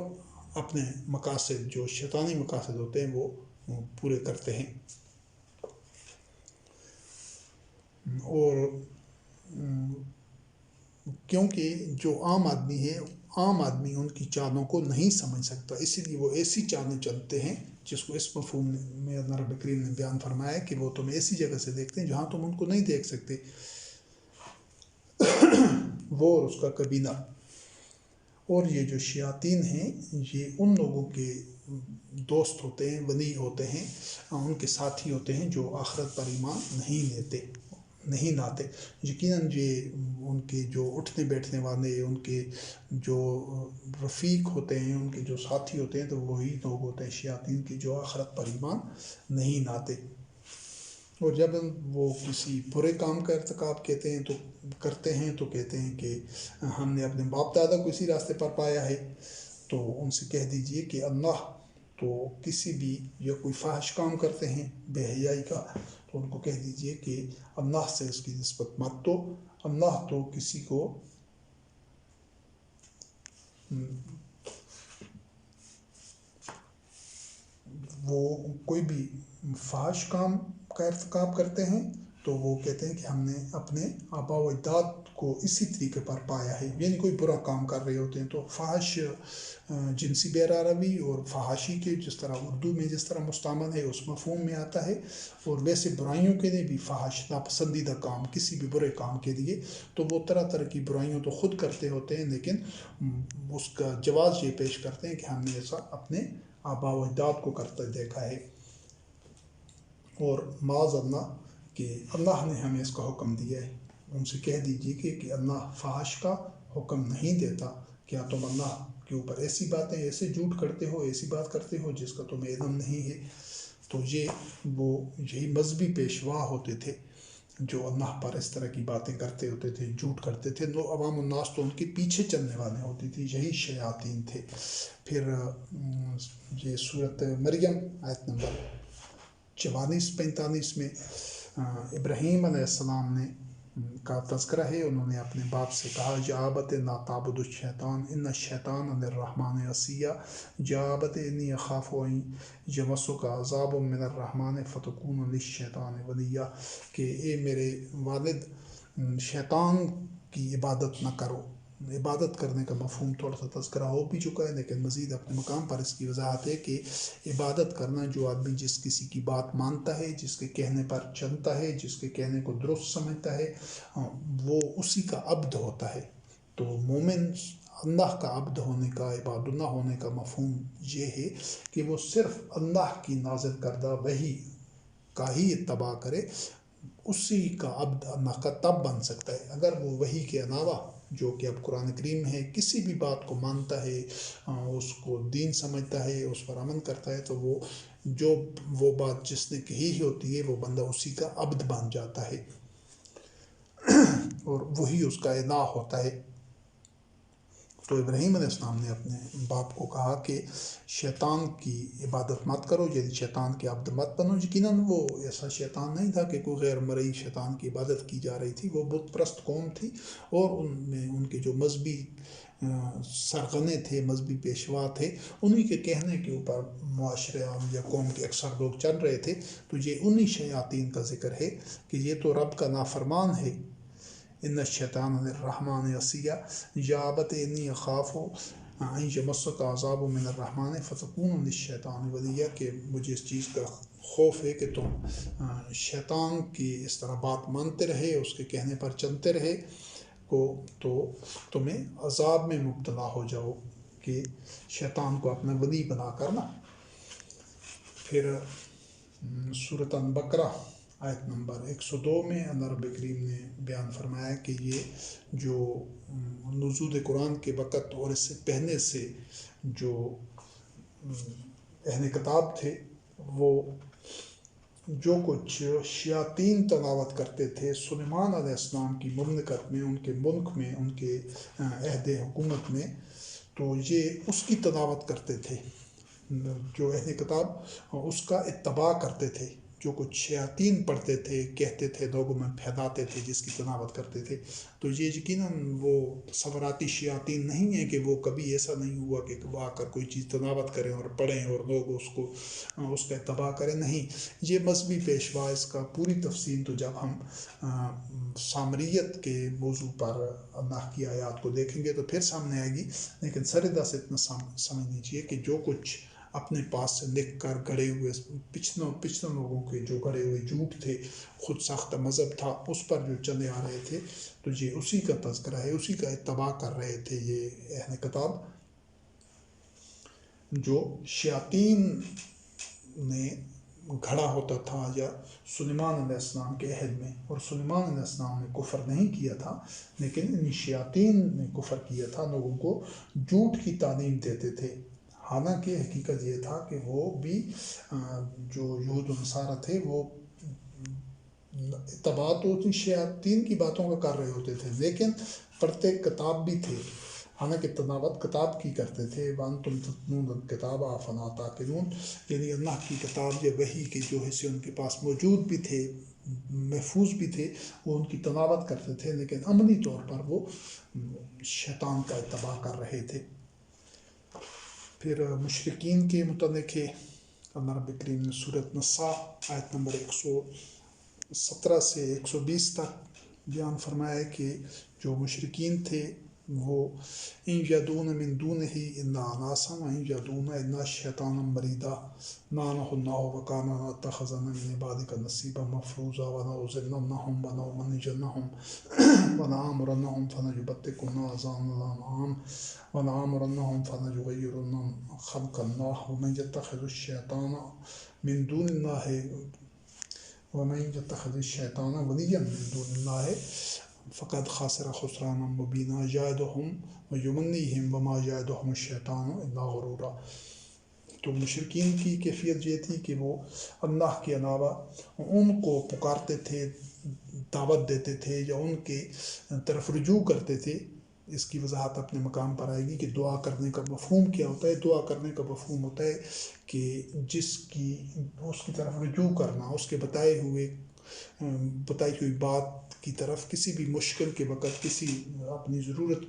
اپنے مقاصد جو شیطانی مقاصد ہوتے ہیں وہ پورے کرتے ہیں۔ اور کیونکہ جو عام آدمی ہے، عام آدمی ان کی چالوں کو نہیں سمجھ سکتا، اسی لیے وہ ایسی چالیں چلتے ہیں جس کو اس مفہوم میں اللہ رب کریم نے بیان فرمایا کہ وہ تم ایسی جگہ سے دیکھتے ہیں جہاں تم ان کو نہیں دیکھ سکتے، وہ اور اس کا قبیلہ۔ اور یہ جو شیاطین ہیں یہ ان لوگوں کے دوست ہوتے ہیں، ولی ہوتے ہیں، ان کے ساتھی ہوتے ہیں جو آخرت پر ایمان نہیں لاتے۔ یقیناً یہ ان کے جو اٹھنے بیٹھنے والے، ان کے جو رفیق ہوتے ہیں، ان کے جو ساتھی ہوتے ہیں، تو وہی لوگ ہوتے ہیں شیاطین کے جو آخرت پر ایمان نہیں لاتے۔ اور جب وہ کسی برے کام کا ارتکاب کرتے ہیں تو کہتے ہیں کہ ہم نے اپنے باپ دادا کو اسی راستے پر پایا ہے، تو ان سے کہہ دیجئے کہ اللہ تو کسی بھی یا کوئی فاحش کام کرتے ہیں بے حیائی کا، تو ان کو کہہ دیجئے کہ اللہ سے اس کی نسبت مت دو، اللہ تو کسی کو وہ کوئی بھی فحش کام کا ارتکاب کرتے ہیں تو وہ کہتے ہیں کہ ہم نے اپنے آباء و اجداد کو اسی طریقے پر پایا ہے، یعنی کوئی برا کام کر رہے ہوتے ہیں تو فحش جنسی بے روی اور فحاشی کے جس طرح اردو میں جس طرح مستعمل ہے اس مفہوم میں آتا ہے، اور ویسے برائیوں کے لیے بھی فحش ناپسندیدہ کام، کسی بھی برے کام کے لیے تو وہ طرح طرح کی برائیوں تو خود کرتے ہوتے ہیں، لیکن اس کا جواز یہ پیش کرتے ہیں کہ ہم نے ایسا اپنے آباء و اجداد کو کرتے دیکھا ہے، اور معاذ اللہ کہ اللہ نے ہمیں اس کا حکم دیا ہے۔ ان سے کہہ دیجیے کہ اللہ فحش کا حکم نہیں دیتا، کیا تم اللہ کے اوپر ایسی باتیں، ایسے جھوٹ کرتے ہو، ایسی بات کرتے ہو جس کا تمہیں علم نہیں ہے؟ تو یہی مذہبی پیشوا ہوتے تھے جو اللہ پر اس طرح کی باتیں کرتے ہوتے تھے، جھوٹ کرتے تھے، عوام الناس تو ان کے پیچھے چلنے والے ہوتی تھی، یہی شیاطین تھے۔ پھر یہ سورۃ مریم آیت نمبر 44-45 میں ابراہیم علیہ السلام کا تذکرہ ہے، انہوں نے اپنے باپ سے کہا یا ابت لا تعبد الشیطان ان الشیطان للرحمن عصی، یا ابت انی اخاف ان یمسک عذاب من الرحمن فتکون للشیطان ولیا، کہ اے میرے والد شیطان کی عبادت نہ کرو، عبادت کرنے کا مفہوم تھوڑا سا تذکرہ ہو بھی چکا ہے، لیکن مزید اپنے مقام پر اس کی وضاحت ہے کہ عبادت کرنا جو آدمی جس کسی کی بات مانتا ہے، جس کے کہنے پر چلتا ہے، جس کے کہنے کو درست سمجھتا ہے، وہ اسی کا عبد ہوتا ہے۔ تو مومن اللہ کا عبد ہونے کا، عباد اللہ ہونے کا مفہوم یہ ہے کہ وہ صرف اللہ کی نازل کردہ وحی کا ہی اتباع کرے، اسی کا عبد اللہ کا تب بن سکتا ہے اگر وہ وحی کے علاوہ جو کہ اب قرآن کریم میں ہے کسی بھی بات کو مانتا ہے، اس کو دین سمجھتا ہے، اس پر عمل کرتا ہے، تو وہ بات جس نے کہی ہی ہوتی ہے وہ بندہ اسی کا عبد بن جاتا ہے اور وہی اس کا الہ ہوتا ہے۔ تو ابراہیم علیہ السلام نے اپنے باپ کو کہا کہ شیطان کی عبادت مت کرو، یعنی شیطان کے عبد مت بنو۔ یقیناً وہ ایسا شیطان نہیں تھا کہ کوئی غیر مرئی شیطان کی عبادت کی جا رہی تھی، وہ بت پرست قوم تھی، اور ان میں ان کے جو مذہبی سرغنے تھے، مذہبی پیشوا تھے، انہی کے کہنے کے اوپر معاشرے یا قوم کے اکثر لوگ چل رہے تھے۔ تو یہ انہی شیاطین کا ذکر ہے کہ یہ تو رب کا نافرمان ہے۔ ان الشیطان للرحمن عصیہ، جابت انی اخاف ان یمسک عذاب من الرحمن فتکون للشیطان ولیہ، کہ مجھے اس چیز کا خوف ہے کہ تم شیطان کی اس طرح بات مانتے رہے، اس کے کہنے پر چلتے رہے تو تمہیں عذاب میں مبتلا ہو جاؤ، کہ شیطان کو اپنا ولی بنا کرنا۔ پھر سورۃ البقرہ آیت نمبر 102 میں اللہ رب کریم نے بیان فرمایا کہ یہ جو نزول قرآن کے وقت اور اس سے پہلے سے جو اہل کتاب تھے، وہ جو کچھ شیاطین تلاوت کرتے تھے سلیمان علیہ السلام کی مملکت میں، ان کے ملک میں، ان کے عہد حکومت میں، تو یہ اس کی تلاوت کرتے تھے۔ جو اہل کتاب اس کا اتباع کرتے تھے، جو کچھ شیاطین پڑھتے تھے، کہتے تھے، لوگوں میں پھیلاتے تھے، جس کی تلاوت کرتے تھے۔ تو یہ یقیناً وہ تصوراتی شیاطین نہیں ہیں کہ وہ کبھی ایسا نہیں ہوا کہ وہ آ کر کوئی چیز تلاوت کریں اور پڑھیں اور لوگ اس کا اتباع کریں، نہیں، یہ مذہبی پیشوا۔ اس کا پوری تفصیل تو جب ہم سامریت کے موضوع پر اللہ کی آیات کو دیکھیں گے تو پھر سامنے آئے گی، لیکن سردہ سے اتنا سمجھ لیجیے کہ جو کچھ اپنے پاس سے لکھ کر گڑے ہوئے پچھلے لوگوں کے جو گڑے ہوئے جھوٹ تھے، خود ساختہ مذہب تھا، اس پر جو چلے آ رہے تھے، تو یہ اسی کا تذکرہ ہے، اسی کا اتباع کر رہے تھے یہ اہل کتاب، جو شیاطین نے گھڑا ہوتا تھا یا سلیمان علیہ السلام کے عہد میں۔ اور سلیمان علیہ السلام نے کفر نہیں کیا تھا، لیکن ان شیاطین نے کفر کیا تھا، لوگوں کو جھوٹ کی تعلیم دیتے تھے۔ حالانکہ حقیقت یہ تھا کہ وہ بھی جو یہود و نصارہ تھے، وہ اتباع تو شیاطین کی باتوں کا کر رہے ہوتے تھے، لیکن پڑھتے کتاب بھی تھے، حالانکہ تلاوت کتاب کی کرتے تھے۔ وَأَنْتُمْ تَتْلُونَ الْكِتَابَ أَفَلَا تَعْقِلُونَ، یعنی اللہ کی کتاب یا وحی کے جو حصے ان کے پاس موجود بھی تھے، محفوظ بھی تھے، وہ ان کی تلاوت کرتے تھے، لیکن عملی طور پر وہ شیطان کا اتباع کر رہے تھے۔ پھر مشرکین کے متعلق اللہ رب کریم نے سورۃ نساء آیت نمبر 117 سے 120 تک بیان فرمایا کہ جو مشرکین تھے وہ ان یدعون من دونہ الا اناسا وان یدعون الا شیطانا مریدا لعنہ اللہ وقال لنتخذن من عبادک نصیبا مفروضا ولنضلنهم ولنمنعنهم ولآمرنهم فليبتكن آذان الأنعام ولآمرنهم فليغيرن خلق الله ومن يتخذ الشيطان من دون الله وليا من دون الله فقد خسر خسرانا مبینا یعدهم ویمنیہم وما یعدهم الشیطان الا غرورا۔ تو مشرکین کی کیفیت یہ تھی کہ وہ اللہ کے علاوہ ان کو پکارتے تھے، دعوت دیتے تھے یا ان کے طرف رجوع کرتے تھے۔ اس کی وضاحت اپنے مقام پر آئے گی کہ دعا کرنے کا مفہوم کیا ہوتا ہے۔ دعا کرنے کا مفہوم ہوتا ہے کہ اس کی طرف رجوع کرنا، اس کے بتائی ہوئی بات کی طرف کسی بھی مشکل کے وقت، کسی اپنی ضرورت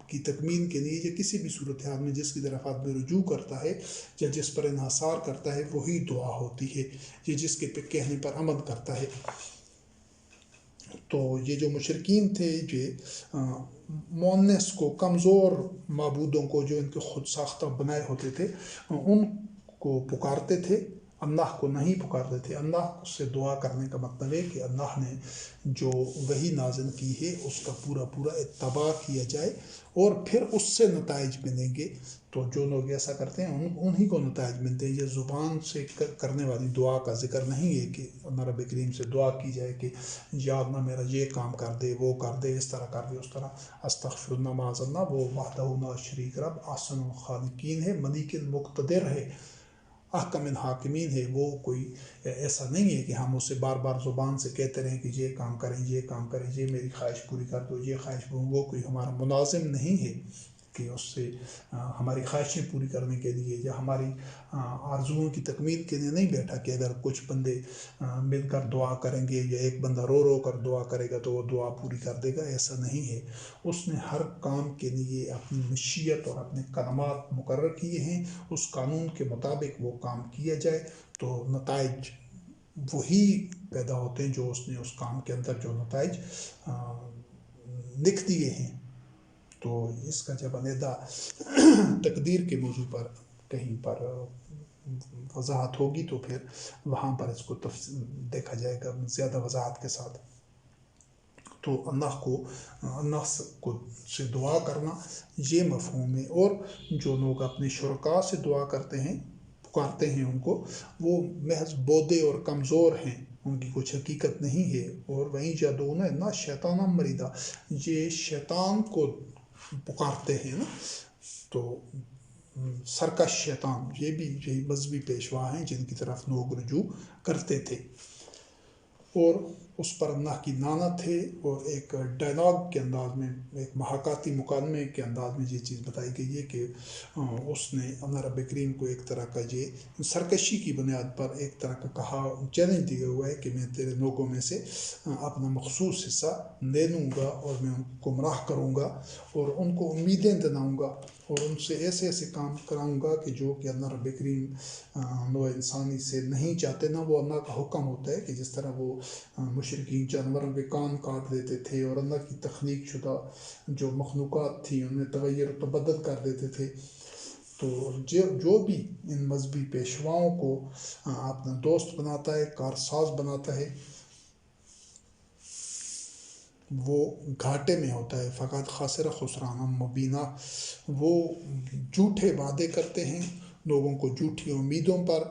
کی تکمیل کے لیے یا کسی بھی صورتحال میں جس کی طرف آدمی رجوع کرتا ہے یا جس پر انحصار کرتا ہے، وہی دعا ہوتی ہے، یا جس کے کہنے پر عمل کرتا ہے۔ تو یہ جو مشرکین تھے یہ مونس کو، کمزور معبودوں کو جو ان کے خود ساختہ بنائے ہوتے تھے، ان کو پکارتے تھے، اللہ کو نہیں پکارتے تھے۔ اللہ سے دعا کرنے کا مطلب ہے کہ اللہ نے جو وحی نازل کی ہے اس کا پورا پورا اتباع کیا جائے اور پھر اس سے نتائج ملیں گے۔ تو جو لوگ ایسا کرتے ہیں انہی کو نتائج ملتے ہیں۔ یہ زبان سے کرنے والی دعا کا ذکر نہیں ہے کہ اللہ رب کریم سے دعا کی جائے کہ یا اللہ میرا یہ کام کر دے، وہ کر دے، اس طرح کر دے، اس طرح۔ استغفر اللہ، معاذ اللہ، وہ وحدہ لا شریک رب، احسن الخالقین ہے، ملیک المقتدر ہے، احکم الحاکمین ہے۔ وہ کوئی ایسا نہیں ہے کہ ہم اسے بار بار زبان سے کہتے رہیں کہ یہ کام کریں، یہ کام کریں، یہ میری خواہش پوری کر دو، یہ خواہش پوری۔ وہ کوئی ہمارا ملازم نہیں ہے کہ اس سے ہماری خواہشیں پوری کرنے کے لیے یا ہماری آرزوؤں کی تکمیل کے لیے نہیں بیٹھا کہ اگر کچھ بندے مل کر دعا کریں گے یا ایک بندہ رو رو کر دعا کرے گا تو وہ دعا پوری کر دے گا، ایسا نہیں ہے۔ اس نے ہر کام کے لیے اپنی مشیت اور اپنے کلمات مقرر کیے ہیں، اس قانون کے مطابق وہ کام کیا جائے تو نتائج وہی پیدا ہوتے ہیں جو اس نے اس کام کے اندر جو نتائج لکھ دیے ہیں۔ تو اس کا جب علیحدہ تقدیر کے موضوع پر کہیں پر وضاحت ہوگی تو پھر وہاں پر اس کو دیکھا جائے گا زیادہ وضاحت کے ساتھ۔ تو اللہ سے دعا کرنا یہ مفہوم ہے۔ اور جو لوگ اپنے شرکاء سے دعا کرتے ہیں، پکارتے ہیں ان کو، وہ محض بودے اور کمزور ہیں، ان کی کچھ حقیقت نہیں ہے۔ اور وہیں جادون نہ شیطان مریدہ، یہ شیطان کو پکارتے ہیں نا۔ تو سرکش شیطان، یہ بھی یہی مذہبی پیشوا ہیں جن کی طرف لوگ رجوع کرتے تھے، اور اس پر اللہ کی لعنت ہے۔ اور ایک ڈائلاگ کے انداز میں، ایک محاکاتی مکالمے کے انداز میں یہ چیز بتائی گئی ہے کہ اس نے اللہ رب کریم کو ایک طرح کا یہ سرکشی کی بنیاد پر ایک طرح کا کہا، چیلنج دیا ہوا ہے کہ میں تیرے لوگوں میں سے اپنا مخصوص حصہ لے لوں گا اور میں ان کو گمراہ کروں گا اور ان کو امیدیں دلاؤں گا اور ان سے ایسے ایسے کام کراؤں گا کہ جو کہ اللہ رب کریم نوع انسانی سے نہیں چاہتے، نہ وہ اللہ کا حکم ہوتا ہے کہ جس طرح وہ مشرکین جانوروں کے کان کاٹ دیتے تھے اور اللہ کی تخلیق شدہ جو مخلوقات تھی ان میں تغیر و تبدل کر دیتے تھے۔ تو جو بھی ان مذہبی پیشواؤں کو اپنا دوست بناتا ہے، کارساز بناتا ہے، وہ گھاٹے میں ہوتا ہے۔ فقط خاسر خسران مبینہ، وہ جھوٹے وعدے کرتے ہیں، لوگوں کو جھوٹی امیدوں پر،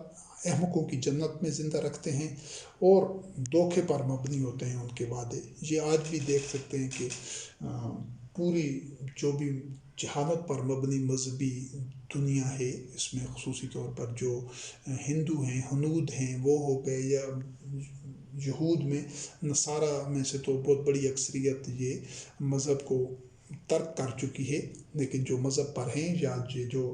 احمقوں کی جنت میں زندہ رکھتے ہیں اور دھوکے پر مبنی ہوتے ہیں ان کے وعدے۔ یہ آج بھی دیکھ سکتے ہیں کہ پوری جو بھی جہالت پر مبنی مذہبی دنیا ہے، اس میں خصوصی طور پر جو ہندو ہیں، ہنود ہیں، وہ ہو گئے، یا یہود میں نصارہ میں سے تو بہت بڑی اکثریت یہ مذہب کو ترک کر چکی ہے، لیکن جو مذہب پر ہیں یا جو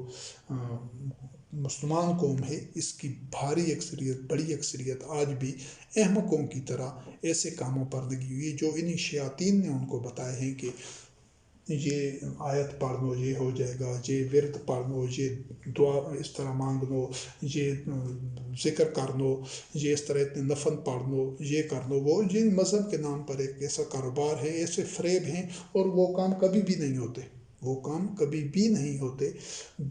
مسلمان قوم ہے، اس کی بھاری اکثریت، بڑی اکثریت آج بھی احمقوں کی طرح ایسے کاموں پر لگی ہوئی ہے جو انہی شیاطین نے ان کو بتائے ہیں کہ یہ آیت پڑھ لو یہ ہو جائے گا، یہ ورد پڑھ لو، یہ دعا اس طرح مانگ لو، یہ ذکر کر لو، یہ اس طرح اتنے نفل پڑھ لو، یہ کر لو۔ وہ جن مذہب کے نام پر ایک ایسا کاروبار ہے، ایسے فریب ہیں، اور وہ کام کبھی بھی نہیں ہوتے، وہ کام کبھی بھی نہیں ہوتے۔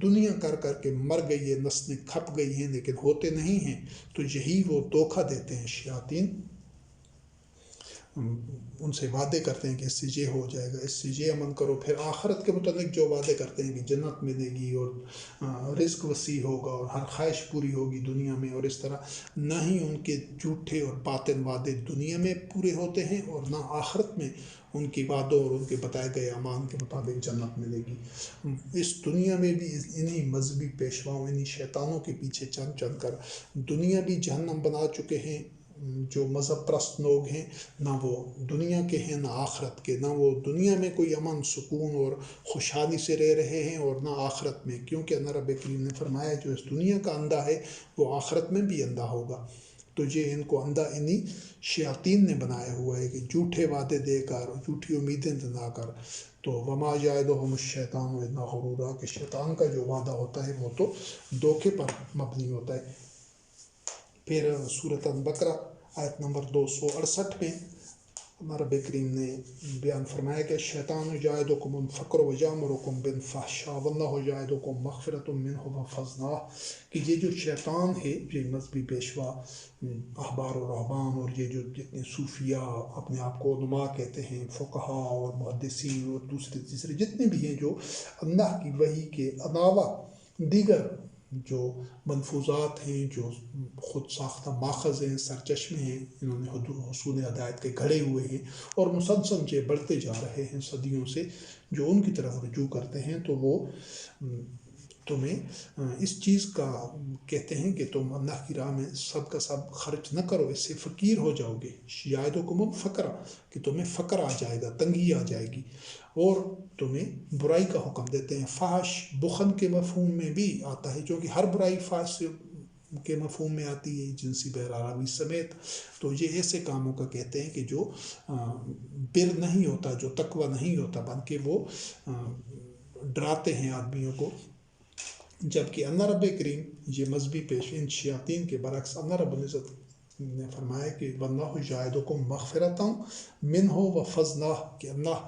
دنیا کر کر کے مر گئی ہے، نسلیں کھپ گئی ہیں، لیکن ہوتے نہیں ہیں۔ تو یہی وہ دھوکہ دیتے ہیں شیاطین، ان سے وعدے کرتے ہیں کہ اس سے یہ ہو جائے گا، اس سے یہ عمل کرو، پھر آخرت کے متعلق جو وعدے کرتے ہیں کہ جنت ملے گی اور رزق وسیع ہوگا اور ہر خواہش پوری ہوگی دنیا میں، اور اس طرح نہ ہی ان کے جھوٹے اور باطل وعدے دنیا میں پورے ہوتے ہیں اور نہ آخرت میں ان کی وعدوں اور ان کے بتائے گئے اعمال کے مطابق جنت ملے گی۔ اس دنیا میں بھی انہی مذہبی پیشواؤں، انہی شیطانوں کے پیچھے چل کر دنیا بھی جہنم بنا چکے ہیں۔ جو مذہب پرست لوگ ہیں، نہ وہ دنیا کے ہیں نہ آخرت کے، نہ وہ دنیا میں کوئی امن، سکون اور خوشحالی سے رہ رہے ہیں اور نہ آخرت میں، کیونکہ اللہ رب کریم نے فرمایا جو اس دنیا کا اندھا ہے وہ آخرت میں بھی اندھا ہوگا۔ تو یہ ان کو اندھا انہی شیاطین نے بنایا ہوا ہے کہ جھوٹے وعدے دے کر، جھوٹی امیدیں دلا کر۔ تو وما یعدہم الشیطان الا غرورا، کہ شیطان کا جو وعدہ ہوتا ہے وہ تو دھوکے پر مبنی ہوتا ہے۔ پھر سورۃ البقرہ آیت نمبر 268 میں رب کریم نے بیان فرمایا کہ شیطان یعدکم الفقر ویامرکم بالفحشاء واللہ یعدکم مغفرۃ منہ وفضلہ، کہ یہ جو شیطان ہے، یہ مذہبی پیشوا احبار و رہبان اور یہ جو جتنے صوفیاء اپنے آپ کو علماء کہتے ہیں، فقہاء اور محدثین اور دوسرے تیسرے جتنے بھی ہیں، جو اللہ کی وحی کے علاوہ دیگر جو منفوذات ہیں، جو خود ساختہ ماخذ ہیں، سرچشمے ہیں، انہوں نے حصول ہدایت کے گھڑے ہوئے ہیں اور مسلسل جو بڑھتے جا رہے ہیں صدیوں سے، جو ان کی طرف رجوع کرتے ہیں، تو وہ تمہیں اس چیز کا کہتے ہیں کہ تم اللہ کی راہ میں سب کا سب خرچ نہ کرو، اس سے فقیر ہو جاؤ گے۔ یعدکم الفقر، کہ تمہیں فقر آ جائے گا، تنگی آ جائے گی، اور تمہیں برائی کا حکم دیتے ہیں۔ فحش بخل کے مفہوم میں بھی آتا ہے، چونکہ ہر برائی فحش کے مفہوم میں آتی ہے، جنسی بہرآرامی سمیت۔ تو یہ ایسے کاموں کا کہتے ہیں کہ جو بر نہیں ہوتا، جو تقوی نہیں ہوتا، بلکہ وہ ڈراتے ہیں آدمیوں کو۔ جبکہ اللہ رب کریم یہ مذہبی پیش ان شیاطین کے برعکس اللہ رب العزت نے فرمایا کہ واللہ یعدکم مغفرۃ منہ وفضلہ، کہ اللہ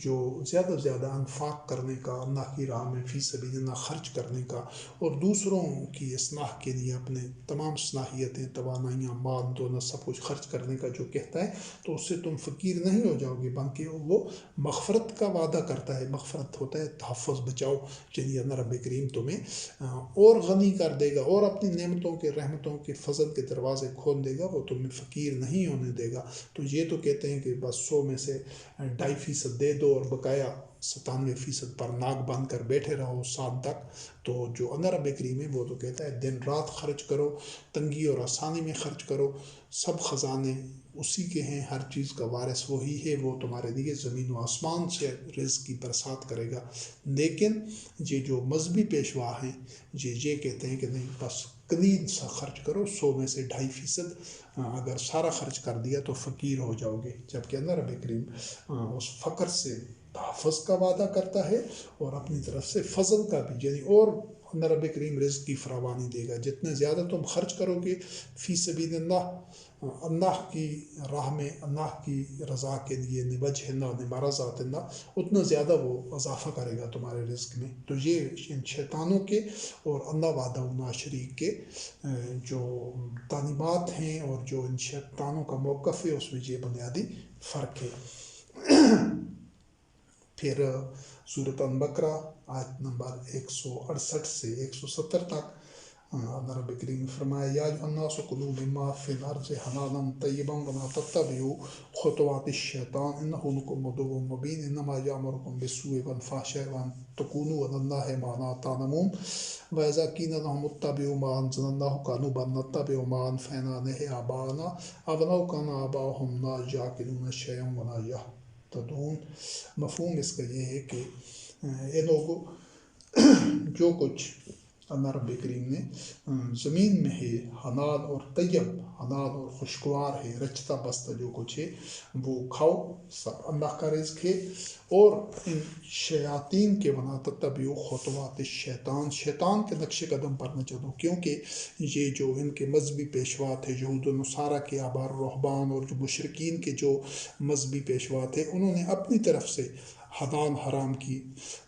جو زیادہ سے زیادہ انفاق کرنے کا، اللہ کی راہ میں فی سبیل اللہ خرچ کرنے کا، اور دوسروں کی اصلاح کے لیے اپنے تمام صلاحیتیں، توانائیاں، مال دولت سب کچھ خرچ کرنے کا جو کہتا ہے، تو اس سے تم فقیر نہیں ہو جاؤ گے، بلکہ وہ مغفرت کا وعدہ کرتا ہے۔ مغفرت ہوتا ہے تحفظ، بچاؤ، چلیے اللہ رب کریم تمہیں اور غنی کر دے گا، اور اپنی نعمتوں کے، رحمتوں کے، فضل کے دروازے کھول دے گا، وہ تمہیں فقیر نہیں ہونے دے گا۔ تو یہ تو کہتے ہیں کہ بس 100 میں سے 2.5% دے دو اور بقایا 97% پر ناک باندھ کر بیٹھے رہو سال تک۔ تو جو اللہ رب کریم ہے وہ تو کہتا ہے دن رات خرچ کرو، تنگی اور آسانی میں خرچ کرو، سب خزانے اسی کے ہیں، ہر چیز کا وارث وہی ہے، وہ تمہارے لیے زمین و آسمان سے رزق کی برسات کرے گا۔ لیکن یہ جو مذہبی پیشوا ہیں، یہ کہتے ہیں کہ نہیں، بس قلیل سا خرچ کرو، 100 میں سے 2.5%، اگر سارا خرچ کر دیا تو فقیر ہو جاؤ گے۔ جبکہ اللہ رب کریم اس فقر سے تحفظ کا وعدہ کرتا ہے، اور اپنی طرف سے فضل کا بھی، یعنی اور اللہ رب کریم رزق کی فراوانی دے گا۔ جتنے زیادہ تم خرچ کرو گے فی سبیل اللہ، اللہ کی راہ میں، اللہ کی رضا کے لیے، لوجہ اللہ، لمرضات اللہ، اتنا زیادہ وہ اضافہ کرے گا تمہارے رزق میں۔ تو یہ ان شیطانوں کے اور اللہ وحدہ لا شریک کے جو تعلیمات ہیں اور جو ان شیطانوں کا موقف ہے، اس میں یہ بنیادی فرق ہے۔ پھر سورۃ البقرہ آیت نمبر 168 سے 170 تک اللہ رب کریم نے فرمایا یا ایھا الناس کلوا مما فی الارض حلالا طیبا ولا تتبعوا خطوات الشیطان انہ لکم عدو مبین انما یأمرکم بالسوء والفحشاء وان تقولوا علی اللہ ما لا تعلمون واذا قیل لهم اتبعوا ما انزل اللہ قالوا بل نتبع ما الفینا علیہ آباءنا اولو کان آباؤہم لا یعقلون شیئا ولا یہتدون۔ مفہوم اس کا یہ ہے کہ اے لوگو، جو کچھ اللہ رب کریم نے زمین میں ہے حلال اور طیب، حلال اور خوشگوار ہے، رچتا بستا جو کچھ ہے وہ کھاؤ، سب اللہ کا رزق ہے۔ اور ان شیاطین کے ولا تتبعوا خطوات الشیطان، شیطان کے نقش قدم پر نہ چلو، کیونکہ یہ جو ان کے مذہبی پیشوا تھے، یہود و نصارہ کے احبار و رہبان اور جو مشرکین کے جو مذہبی پیشوا تھے، انہوں نے اپنی طرف سے حلال حرام کی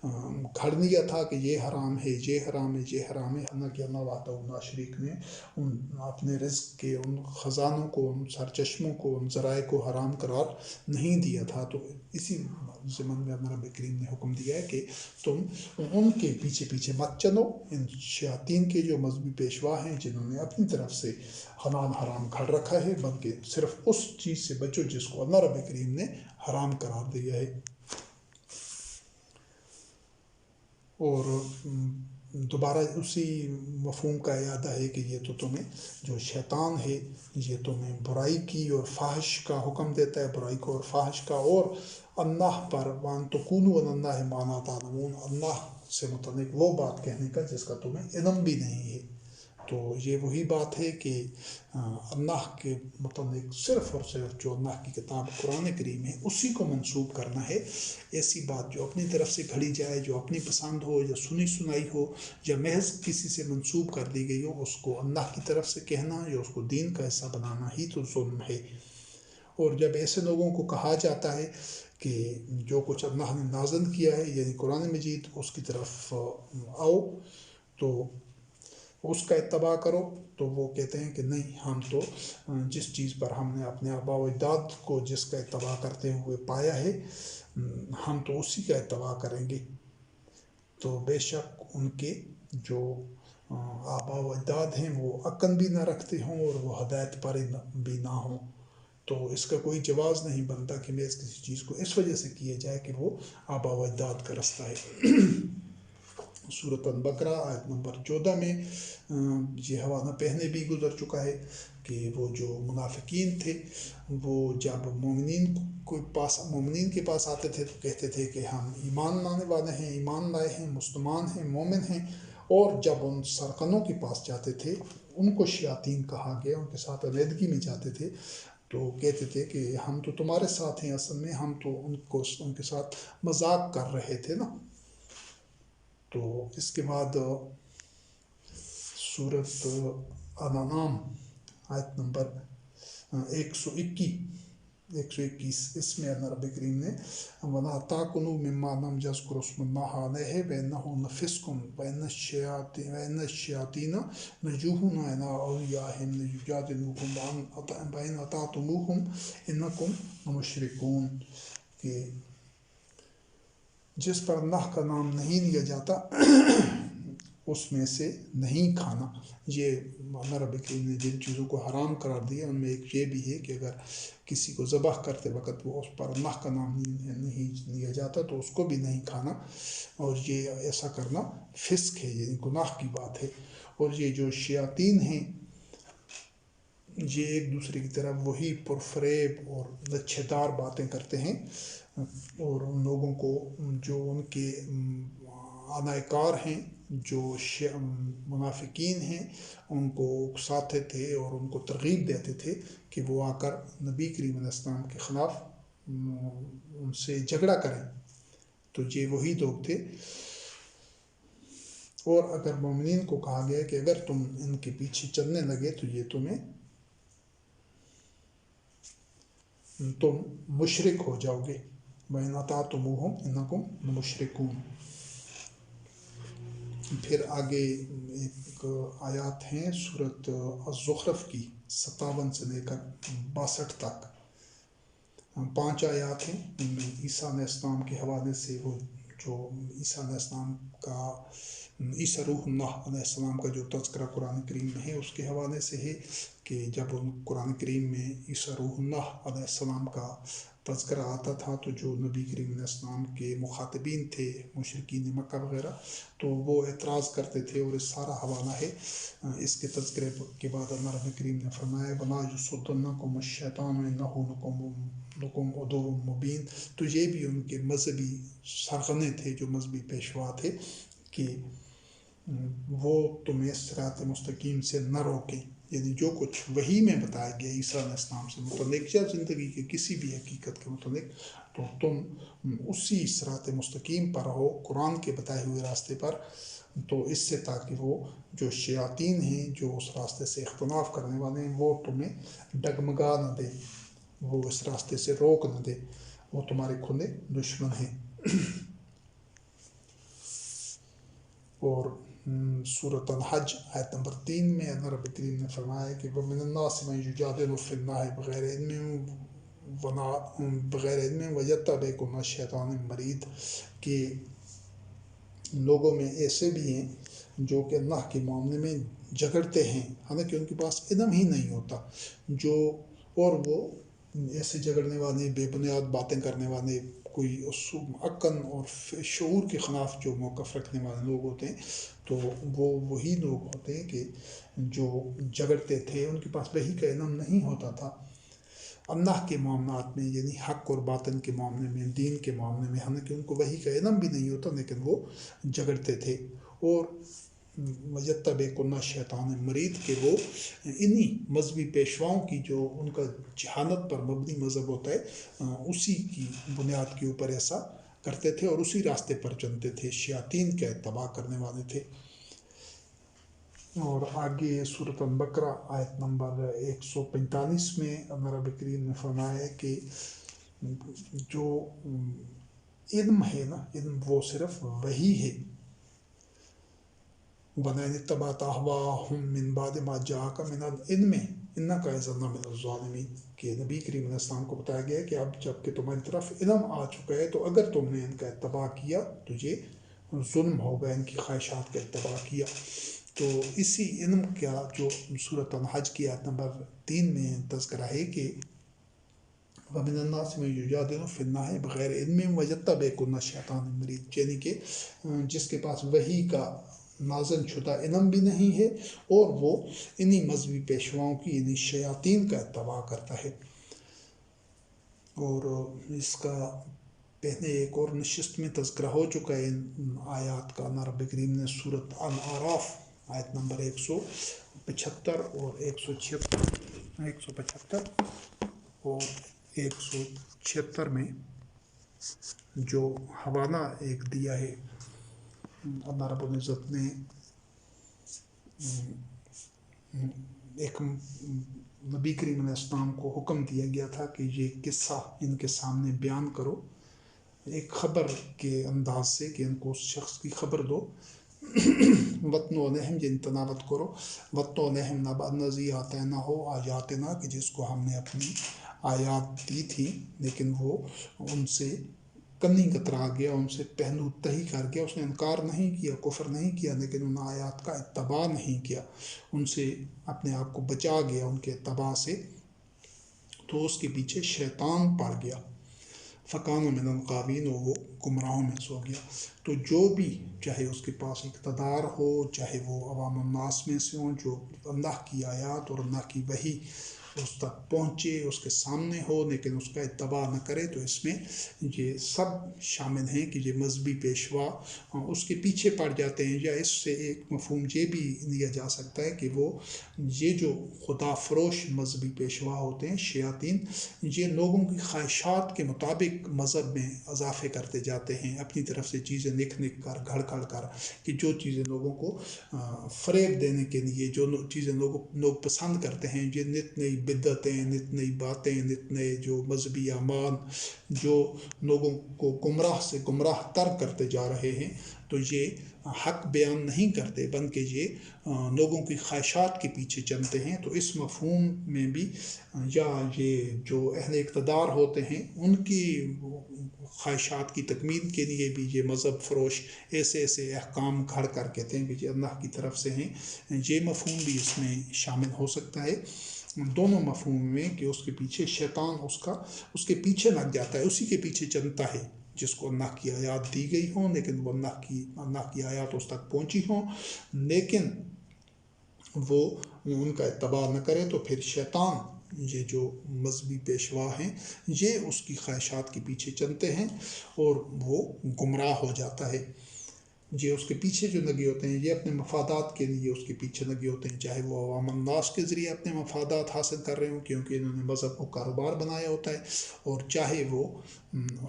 گھڑ لیا تھا کہ یہ حرام ہے، یہ حرام ہے، یہ حرام ہے، حالانکہ اللہ وحدہ لا شریک نے ان اپنے رزق کے ان خزانوں کو، ان سرچشموں کو، ان ذرائع کو حرام قرار نہیں دیا تھا۔ تو اسی ضمن میں اللہ رب کریم نے حکم دیا ہے کہ تم ان کے پیچھے پیچھے مت چلو، ان شیاطین کے جو مذہبی پیشوا ہیں جنہوں نے اپنی طرف سے حلال حرام گھڑ رکھا ہے، بلکہ صرف اس چیز سے بچو جس کو اللہ رب کریم نے حرام قرار دیا ہے۔ اور دوبارہ اسی مفہوم کا اعادہ ہے کہ یہ تو تمہیں جو شیطان ہے یہ تمہیں برائی کی اور فحش کا حکم دیتا ہے، برائی کو اور فحش کا، اور اللہ پر وان تقولوا علی اللہ ما لا تعلمون، اللہ سے متعلق وہ بات کہنے کا جس کا تمہیں علم بھی نہیں ہے۔ تو یہ وہی بات ہے کہ اللہ کے متعلق صرف اور صرف جو اللہ کی کتاب قرآن کریم ہے اسی کو منسوب کرنا ہے۔ ایسی بات جو اپنی طرف سے گھڑی جائے، جو اپنی پسند ہو یا سنی سنائی ہو یا محض کسی سے منسوب کر دی گئی ہو، اس کو اللہ کی طرف سے کہنا یا اس کو دین کا حصہ بنانا ہی تو ظلم ہے۔ اور جب ایسے لوگوں کو کہا جاتا ہے کہ جو کچھ اللہ نے نازل کیا ہے یعنی قرآن مجید اس کی طرف آؤ تو اس کا اتباع کرو، تو وہ کہتے ہیں کہ نہیں، ہم تو جس چیز پر ہم نے اپنے آباء و اجداد کو جس کا اتباع کرتے ہوئے پایا ہے ہم تو اسی کا اتباع کریں گے۔ تو بے شک ان کے جو آباء و اجداد ہیں وہ عقل بھی نہ رکھتے ہوں اور وہ ہدایت پر بھی نہ ہوں، تو اس کا کوئی جواز نہیں بنتا کہ میں کسی چیز کو اس وجہ سے کیا جائے کہ وہ آباء و اجداد کا رستہ ہے۔ سورۃ البقرہ آیت نمبر 14 میں یہ حوالہ پہلے بھی گزر چکا ہے کہ وہ جو منافقین تھے وہ جب مومنین کے پاس آتے تھے تو کہتے تھے کہ ہم ایمان لانے والے ہیں، ایمان لائے ہیں، مسلمان ہیں، مومن ہیں، اور جب ان سرکنوں کے پاس جاتے تھے ان کو شیاطین کہا گیا، ان کے ساتھ علیحدگی میں جاتے تھے تو کہتے تھے کہ ہم تو تمہارے ساتھ ہیں، اصل میں ہم تو ان کے ساتھ مذاق کر رہے تھے نا۔ تو اس کے بعد سورۃ الانعام آیت نمبر 121 اس میں اللہ رب کریم نے وَلَا تَأْكُلُوا مِمَّا لَمْ يَذْكُرِ اسْمُ اللَّهِ عَلَيْهِ وَإِنَّهُ لَفِسْقٌ وَإِنَّ الشَّيَاطِينَ لَيُوحُونَ إِلَىٰ أَوْلِيَائِهِمْ لِيُجَادِلُوكُمْ وَإِنْ أَطَعْتُمُوهُمْ إِنَّكُمْ لَمُشْرِكُونَ، کہ جس پر اللہ کا نام نہیں لیا جاتا اس میں سے نہیں کھانا۔ یہ اللہ رب کریم نے جن چیزوں کو حرام قرار دیا ان میں ایک یہ بھی ہے کہ اگر کسی کو ذبح کرتے وقت وہ اس پر اللہ کا نام نہیں لیا جاتا تو اس کو بھی نہیں کھانا، اور یہ ایسا کرنا فسق ہے، یعنی گناہ کی بات ہے۔ اور یہ جو شیاطین ہیں یہ ایک دوسرے کی طرف وہی پرفریب اور لچھے دار باتیں کرتے ہیں، اور ان لوگوں کو جو ان کے آنائے کار ہیں جو منافقین ہیں ان کو اکساتے تھے اور ان کو ترغیب دیتے تھے کہ وہ آ کر نبی کریم علیہ السلام کے خلاف ان سے جھگڑا کریں، تو یہ وہی لوگ تھے۔ اور اگر مومنین کو کہا گیا کہ اگر تم ان کے پیچھے چلنے لگے تو یہ تم مشرک ہو جاؤ گے، وَإِنْ أَطَعْتُمُوهُمْ إِنَّكُمْ لَمُشْرِكُونَ۔ پھر آگے ایک آیات ہیں سورۃ الزخرف کی 57 سے لے کر 62 تک، 5 آیات ہیں، ان میں عیسیٰ علیہ السلام کے حوالے سے وہ جو عیسیٰ علیہ السلام کا عیسیٰ روح اللہ علیہ السلام کا جو تذکرہ قرآن کریم میں ہے اس کے حوالے سے ہے کہ جب قرآن کریم میں عیسیٰ روح اللہ علیہ السلام کا تذکرہ آتا تھا تو جو نبی کریم علیہ السلام کے مخاطبین تھے مشرکین مکہ وغیرہ تو وہ اعتراض کرتے تھے، اور اس سارا حوالہ ہے اس کے تذکرے کے بعد اللہ رب کریم نے فرمایا وَلَا يَصُدَّنَّكُمُ الشَّيْطَانُ إِنَّهُ لَكُمْ عَدُوٌّ مُّبِينٌ۔ تو یہ بھی ان کے مذہبی سرغنے تھے، جو مذہبی پیشوا تھے کہ وہ تمہیں صراط مستقیم سے نہ روکیں، یعنی جو کچھ وحی میں بتایا گیا عیسیٰ علیہ السلام سے متعلق یا زندگی کے کسی بھی حقیقت کے متعلق تو تم اسی صراط مستقیم پر رہو، قرآن کے بتائے ہوئے راستے پر، تو اس سے تاکہ وہ جو شیاطین ہیں جو اس راستے سے اختلاف کرنے والے ہیں وہ تمہیں ڈگمگا نہ دے، وہ اس راستے سے روک نہ دے، وہ تمہارے کھلے دشمن ہیں۔ اور سورۃ الحج آیت نمبر 3 میں اللہ رب کریم نے فرمایا کہ وَمِنَ النَّاسِ مَن يُجَادِلُ فِي اللَّهِ بِغَيْرِ عِلْمٍ وَيَتَّبِعُ كُلَّ شَيْطَانٍ مَرِيدٍ، کہ لوگوں میں ایسے بھی ہیں جو کہ اللہ کے معاملے میں جھگڑتے ہیں حالانکہ ان کے پاس علم ہی نہیں ہوتا، اور وہ ایسے جھگڑنے والے بے بنیاد باتیں کرنے والے کوئی عقل اور شعور کے خلاف جو موقف رکھنے والے لوگ ہوتے ہیں تو وہ وہی لوگ ہوتے ہیں کہ جو جھگڑتے تھے، ان کے پاس وحی کا علم نہیں ہوتا تھا اللہ کے معاملات میں، یعنی حق اور باطن کے معاملے میں، دین کے معاملے میں، حالانکہ ان کو وحی کا علم بھی نہیں ہوتا لیکن وہ جھگڑتے تھے۔ اور وَيَتَّبِعُ كُلَّ شَيْطَانٍ مَرِيدٍ کہ وہ انہی مذہبی پیشواؤں کی جو ان کا جہالت پر مبنی مذہب ہوتا ہے اسی کی بنیاد کے اوپر ایسا کرتے تھے اور اسی راستے پر چلتے تھے، شیاطین کا اتباع کرنے والے تھے۔ اور آگے سورۃ البقرہ آیت نمبر 145 میں اللہ رب کریم نے فرمایا ہے کہ جو علم ہے نا، علم وہ صرف وہی ہے، وَلَئِنِ اتَّبَعْتَ أَهْوَاءَهُم مِّن بَعْدِ مَا جَاءَكَ مِنَ الْعِلْمِ إِنَّكَ إِذًا لَّمِنَ الظَّالِمِينَ کہ نبی کریم علیہ السلام کو بتایا گیا کہ اب جب کہ تمہاری طرف علم آ چکا ہے تو اگر تم نے ان کا اتباع کیا تو یہ ظلم ہوگا، ان کی خواہشات کا اتباع کیا۔ تو اسی علم کا جو سورۃ الحج کی آیت نمبر 3 میں تذکرہ ہے کہ وَمِنَ النَّاسِ مَن يُجَادِلُ فِي اللَّهِ بِغَيْرِ عِلْمٍ وَيَتَّبِعُ كُلَّ شَيْطَانٍ مَرِيدٍ، یعنی کہ جس کے پاس وحی کا نازل شدہ علم بھی نہیں ہے اور وہ انہی مذہبی پیشواؤں کی، انہی شیاطین کا اتباع کرتا ہے۔ اور اس کا پہلے ایک اور نشست میں تذکرہ ہو چکا ہے ان آیات کا۔ اللہ رب کریم نے سورۃ الاعراف آیت نمبر 175 اور 175 اور 176 میں جو حوالہ ایک دیا ہے، اللہ رب العزت نے ایک نبی کریم علیہ السلام کو حکم دیا گیا تھا کہ یہ قصہ ان کے سامنے بیان کرو ایک خبر کے انداز سے، کہ ان کو اس شخص کی خبر دو۔ وَاتْلُ عَلَيْهِمْ جن تلاوت کرو، وَاتْلُ عَلَيْهِمْ نَبَأَ الَّذِي آتَيْنَاهُ آیَاتِنَا کہ جس کو ہم نے اپنی آیات دی تھی لیکن وہ ان سے کنی کترا گیا، ان سے پہلو تہی کر گیا، اس نے انکار نہیں کیا، کفر نہیں کیا، لیکن ان آیات کا اتباع نہیں کیا، ان سے اپنے آپ کو بچا گیا ان کے اتباع سے، تو اس کے پیچھے شیطان پڑ گیا، فَكَانَ مِنَ الْغَاوِينَ، وہ گمراہوں میں سو گیا۔ تو جو بھی چاہے اس کے پاس اقتدار ہو، چاہے وہ عوام الناس میں سے ہوں، جو اللہ کی آیات اور اللہ کی وحی اس تک پہنچے، اس کے سامنے ہو لیکن اس کا اتباع نہ کرے، تو اس میں یہ سب شامل ہیں کہ یہ مذہبی پیشوا اس کے پیچھے پڑ جاتے ہیں۔ یا اس سے ایک مفہوم یہ بھی لیا جا سکتا ہے کہ وہ یہ جو خدا فروش مذہبی پیشوا ہوتے ہیں، شیاطین، یہ لوگوں کی خواہشات کے مطابق مذہب میں اضافے کرتے جاتے ہیں، اپنی طرف سے چیزیں لکھ کر، گھڑ کر، کہ جو چیزیں لوگوں کو فریب دینے کے لیے، جو چیزیں لوگ پسند کرتے ہیں، یہ نت نئی بدعتیں، نت نئی باتیں، نت نئے جو مذہبی اعمال جو لوگوں کو گمراہ سے گمراہ تر کرتے جا رہے ہیں، تو یہ حق بیان نہیں کرتے بلکہ یہ لوگوں کی خواہشات کے پیچھے چلتے ہیں۔ تو اس مفہوم میں بھی یا یہ جو اہل اقتدار ہوتے ہیں ان کی خواہشات کی تکمیل کے لیے بھی یہ مذہب فروش ایسے احکام گھڑ کر کہتے ہیں کہ یہ اللہ کی طرف سے ہیں، یہ مفہوم بھی اس میں شامل ہو سکتا ہے۔ دونوں مفہوم میں کہ اس کے پیچھے شیطان اس کے پیچھے لگ جاتا ہے، اسی کے پیچھے چلتا ہے، جس کو اللہ کی آیات دی گئی ہوں لیکن وہ اللہ کی آیات اس تک پہنچی ہوں لیکن وہ ان کا اتباع نہ کرے، تو پھر شیطان، یہ جو مذہبی پیشوا ہیں، یہ اس کی خواہشات کے پیچھے چلتے ہیں اور وہ گمراہ ہو جاتا ہے۔ یہ اس کے پیچھے جو لگے ہوتے ہیں، یہ اپنے مفادات کے لیے اس کے پیچھے لگے ہوتے ہیں، چاہے وہ عوام الناس کے ذریعے اپنے مفادات حاصل کر رہے ہوں کیونکہ انہوں نے مذہب کو کاروبار بنایا ہوتا ہے، اور چاہے وہ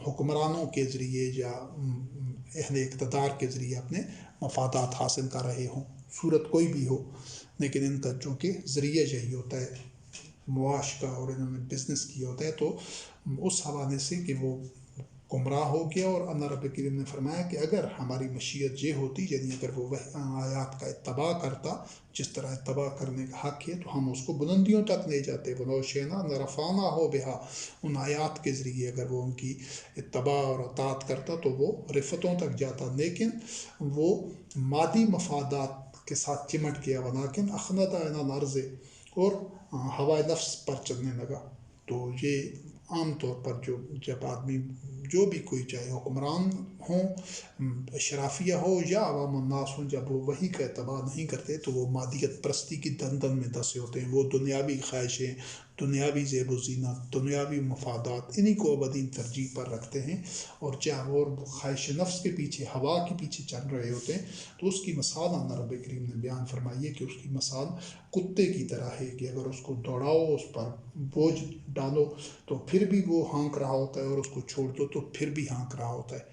حکمرانوں کے ذریعے یا اہل اقتدار کے ذریعے اپنے مفادات حاصل کر رہے ہوں، صورت کوئی بھی ہو، لیکن ان کا چونکہ ذریعہ یہی ہوتا ہے معاش کا، اور انہوں نے بزنس کیا ہوتا ہے، تو اس حوالے سے کہ وہ گمراہ ہو گیا۔ اور اللہ رب کریم نے فرمایا کہ اگر ہماری مشیت یہ ہوتی، یعنی اگر وہ آیات کا اتباع کرتا جس طرح اتباع کرنے کا حق ہے، تو ہم اس کو بلندیوں تک لے جاتے، وَلَوْ شِئْنَا لَرَفَعْنَاهُ بِهَا، ان آیات کے ذریعے اگر وہ ان کی اتباع اور اطاعت کرتا تو وہ رفتوں تک جاتا، لیکن وہ مادی مفادات کے ساتھ چمٹ گیا، وَلَٰكِنْ أَخْلَدَ إِلَى الْأَرْضِ، اور ہوائے نفس پر چلنے لگا۔ تو یہ عام طور پر جب آدمی جو بھی کوئی چاہے حکمران ہوں، اشرافیہ ہو یا عوام الناس ہوں، جب وہ وحی کا اتباع نہیں کرتے تو وہ مادیت پرستی کی دندن میں دسے ہوتے ہیں، وہ دنیاوی خواہشیں، دنیاوی زیب و زینت، دنیاوی مفادات، انہی کو ابدی ترجیح پر رکھتے ہیں، اور چاہے وہ خواہش نفس کے پیچھے، ہوا کے پیچھے چل رہے ہوتے ہیں۔ تو اس کی مثال اللہ رب کریم نے بیان فرمائی ہے کہ اس کی مثال کتے کی طرح ہے، کہ اگر اس کو دوڑاؤ، اس پر بوجھ ڈالو تو پھر بھی وہ ہانک رہا ہوتا ہے، اور اس کو چھوڑ دو تو پھر بھی ہانک رہا ہوتا ہے۔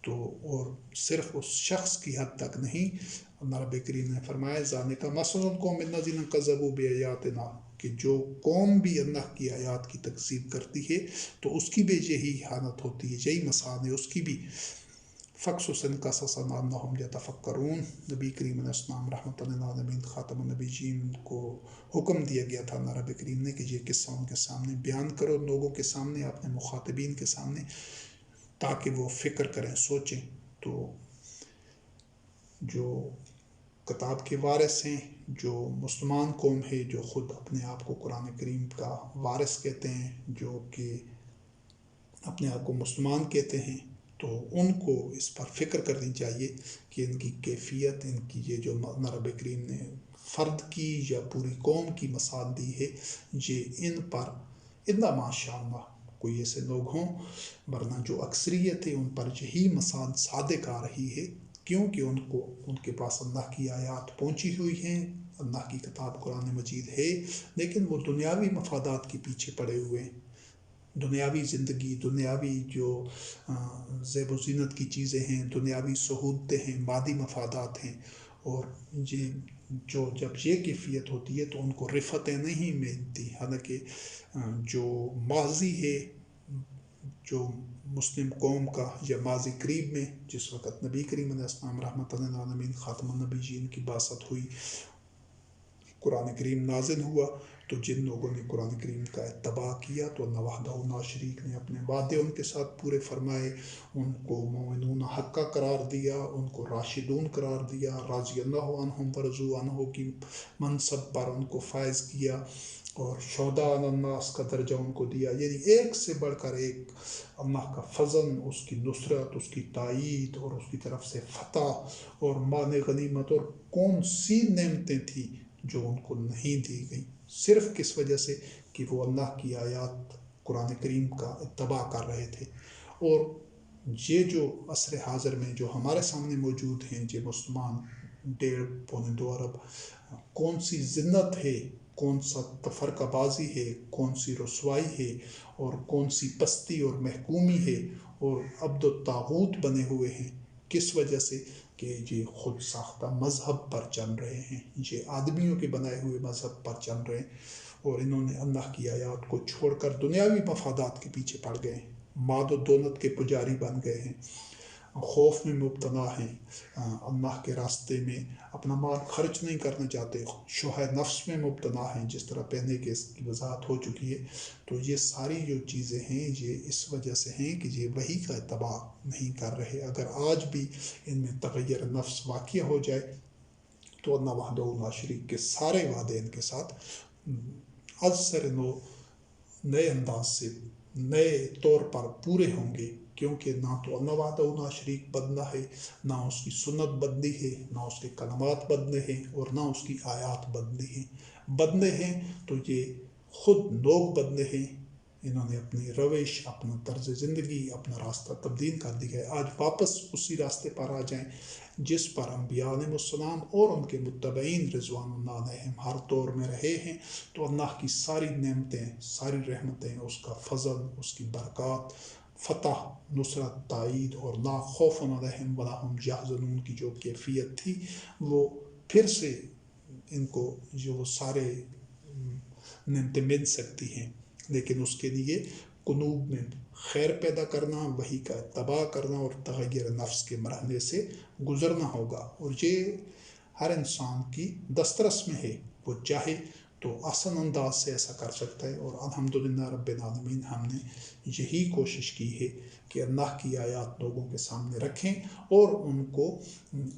تو اور صرف اس شخص کی حد تک نہیں اللہ رب کریم نے فرمایا ذالک مثل القوم الذین کذبوا بآیاتنا کہ جو قوم بھی اللہ کی آیات کی تکذیب کرتی ہے تو اس کی بھی یہی حالت ہوتی ہے، یہی مثال ہے اس کی بھی۔ فقصص القصص لعلہم یتفکرون، نبی کریم علیہ السلام رحمۃ للعالمین خاتم النبیین کو حکم دیا گیا تھا اللہ رب کریم نے کہ یہ قصہ ان کے سامنے بیان کرو، لوگوں کے سامنے، اپنے مخاطبین کے سامنے، تاکہ وہ فکر کریں، سوچیں۔ تو جو کتاب کے وارث ہیں، جو مسلمان قوم ہے، جو خود اپنے آپ کو قرآن کریم کا وارث کہتے ہیں، جو کہ اپنے آپ کو مسلمان کہتے ہیں، تو ان کو اس پر فکر کرنی چاہیے کہ ان کی کیفیت، ان کی یہ جو رب کریم نے فرد کی یا پوری قوم کی مثال دی ہے، یہ ان پر الا ماشاء اللہ کوئی ایسے لوگ ہوں، ورنہ جو اکثریت ہے ان پر یہی مثال صادق آ رہی ہے، کیونکہ ان کے پاس اللہ کی آیات پہنچی ہوئی ہیں، اللہ کی کتاب قرآن مجید ہے، لیکن وہ دنیاوی مفادات کے پیچھے پڑے ہوئے ہیں۔ دنیاوی زندگی، دنیاوی جو زیب و زینت کی چیزیں ہیں، دنیاوی سہولتیں ہیں، مادی مفادات ہیں، اور جب یہ کیفیت ہوتی ہے تو ان کو رفتیں نہیں ملتی، حالانکہ جو ماضی ہے جو مسلم قوم کا، یا ماضی قریب میں جس وقت نبی کریم علیہ السلام رحمۃ للعالمین خاتم النبیین کی بعثت ہوئی، قرآن کریم نازل ہوا، تو جن لوگوں نے قرآن کریم کا اتباع کیا تو اللہ وحدہ لا شریک نے اپنے وعدے ان کے ساتھ پورے فرمائے، ان کو مومنون حقہ قرار دیا، ان کو راشدون قرار دیا، رضی اللہ عنہم ورضوا عنہ کی منصب پر ان کو فائز کیا، اور شہداء علی الناس کا درجہ ان کو دیا، یعنی ایک سے بڑھ کر ایک اللہ کا فضل، اس کی نصرت، اس کی تائید، اور اس کی طرف سے فتح اور مال غنیمت، اور کون سی نعمتیں تھیں جو ان کو نہیں دی گئی، صرف کس وجہ سے کہ وہ اللہ کی آیات قرآن کریم کا اتباع کر رہے تھے۔ اور یہ جو عصر حاضر میں جو ہمارے سامنے موجود ہیں، یہ مسلمان 1.5-2 ارب، کون سی ذلت ہے، کون سا تفرقہ بازی ہے، کون سی رسوائی ہے، اور کون سی پستی اور محکومی ہے، اور عبد الطاغوت بنے ہوئے ہیں، کس وجہ سے کہ یہ خود ساختہ مذہب پر چل رہے ہیں، یہ آدمیوں کے بنائے ہوئے مذہب پر چل رہے ہیں، اور انہوں نے اللہ کی آیات کو چھوڑ کر دنیاوی مفادات کے پیچھے پڑ گئے ہیں، ماد و دولت کے پجاری بن گئے ہیں، خوف میں مبتلا ہیں، اللہ کے راستے میں اپنا مال خرچ نہیں کرنا چاہتے، شح نفس میں مبتلا ہیں، جس طرح پہلے کے اس کی وضاحت ہو چکی ہے۔ تو یہ ساری جو چیزیں ہیں یہ اس وجہ سے ہیں کہ یہ وحی کا اتباع نہیں کر رہے۔ اگر آج بھی ان میں تغیر نفس واقع ہو جائے تو اللہ وحدہ لا شریک کے سارے وعدے ان کے ساتھ از سر نو نئے انداز سے، نئے طور پر پورے ہوں گے، کیونکہ نہ تو اللہ وحدہ لا شریک بدلا ہے، نہ اس کی سنت بدلی ہے، نہ اس کے کلمات بدلے ہیں، اور نہ اس کی آیات بدلی ہیں۔ بدلے ہیں تو یہ خود لوگ بدلے ہیں، انہوں نے اپنی روش، اپنا طرز زندگی، اپنا راستہ تبدیل کر دیا ہے۔ آج واپس اسی راستے پر آ جائیں جس پر انبیاء علیہ السلام اور ان کے متبعین رضوان اللہ علیہم ہر دور میں رہے ہیں، تو اللہ کی ساری نعمتیں، ساری رحمتیں، اس کا فضل، اس کی برکات، فتح، نصرت، تائید، اور لا خوف علیہم ولا هم یحزنون کی جو کیفیت تھی، وہ پھر سے ان کو جو سارے نعمتیں مل سکتی ہیں، لیکن اس کے لیے قلوب میں خیر پیدا کرنا، وحی کا اتباع کرنا، اور تغیر نفس کے مرحلے سے گزرنا ہوگا، اور یہ ہر انسان کی دسترس میں ہے، وہ چاہے تو آسان انداز سے ایسا کر سکتا ہے۔ اور الحمدللہ رب العالمین ہم نے یہی کوشش کی ہے کہ اللہ کی آیات لوگوں کے سامنے رکھیں اور ان کو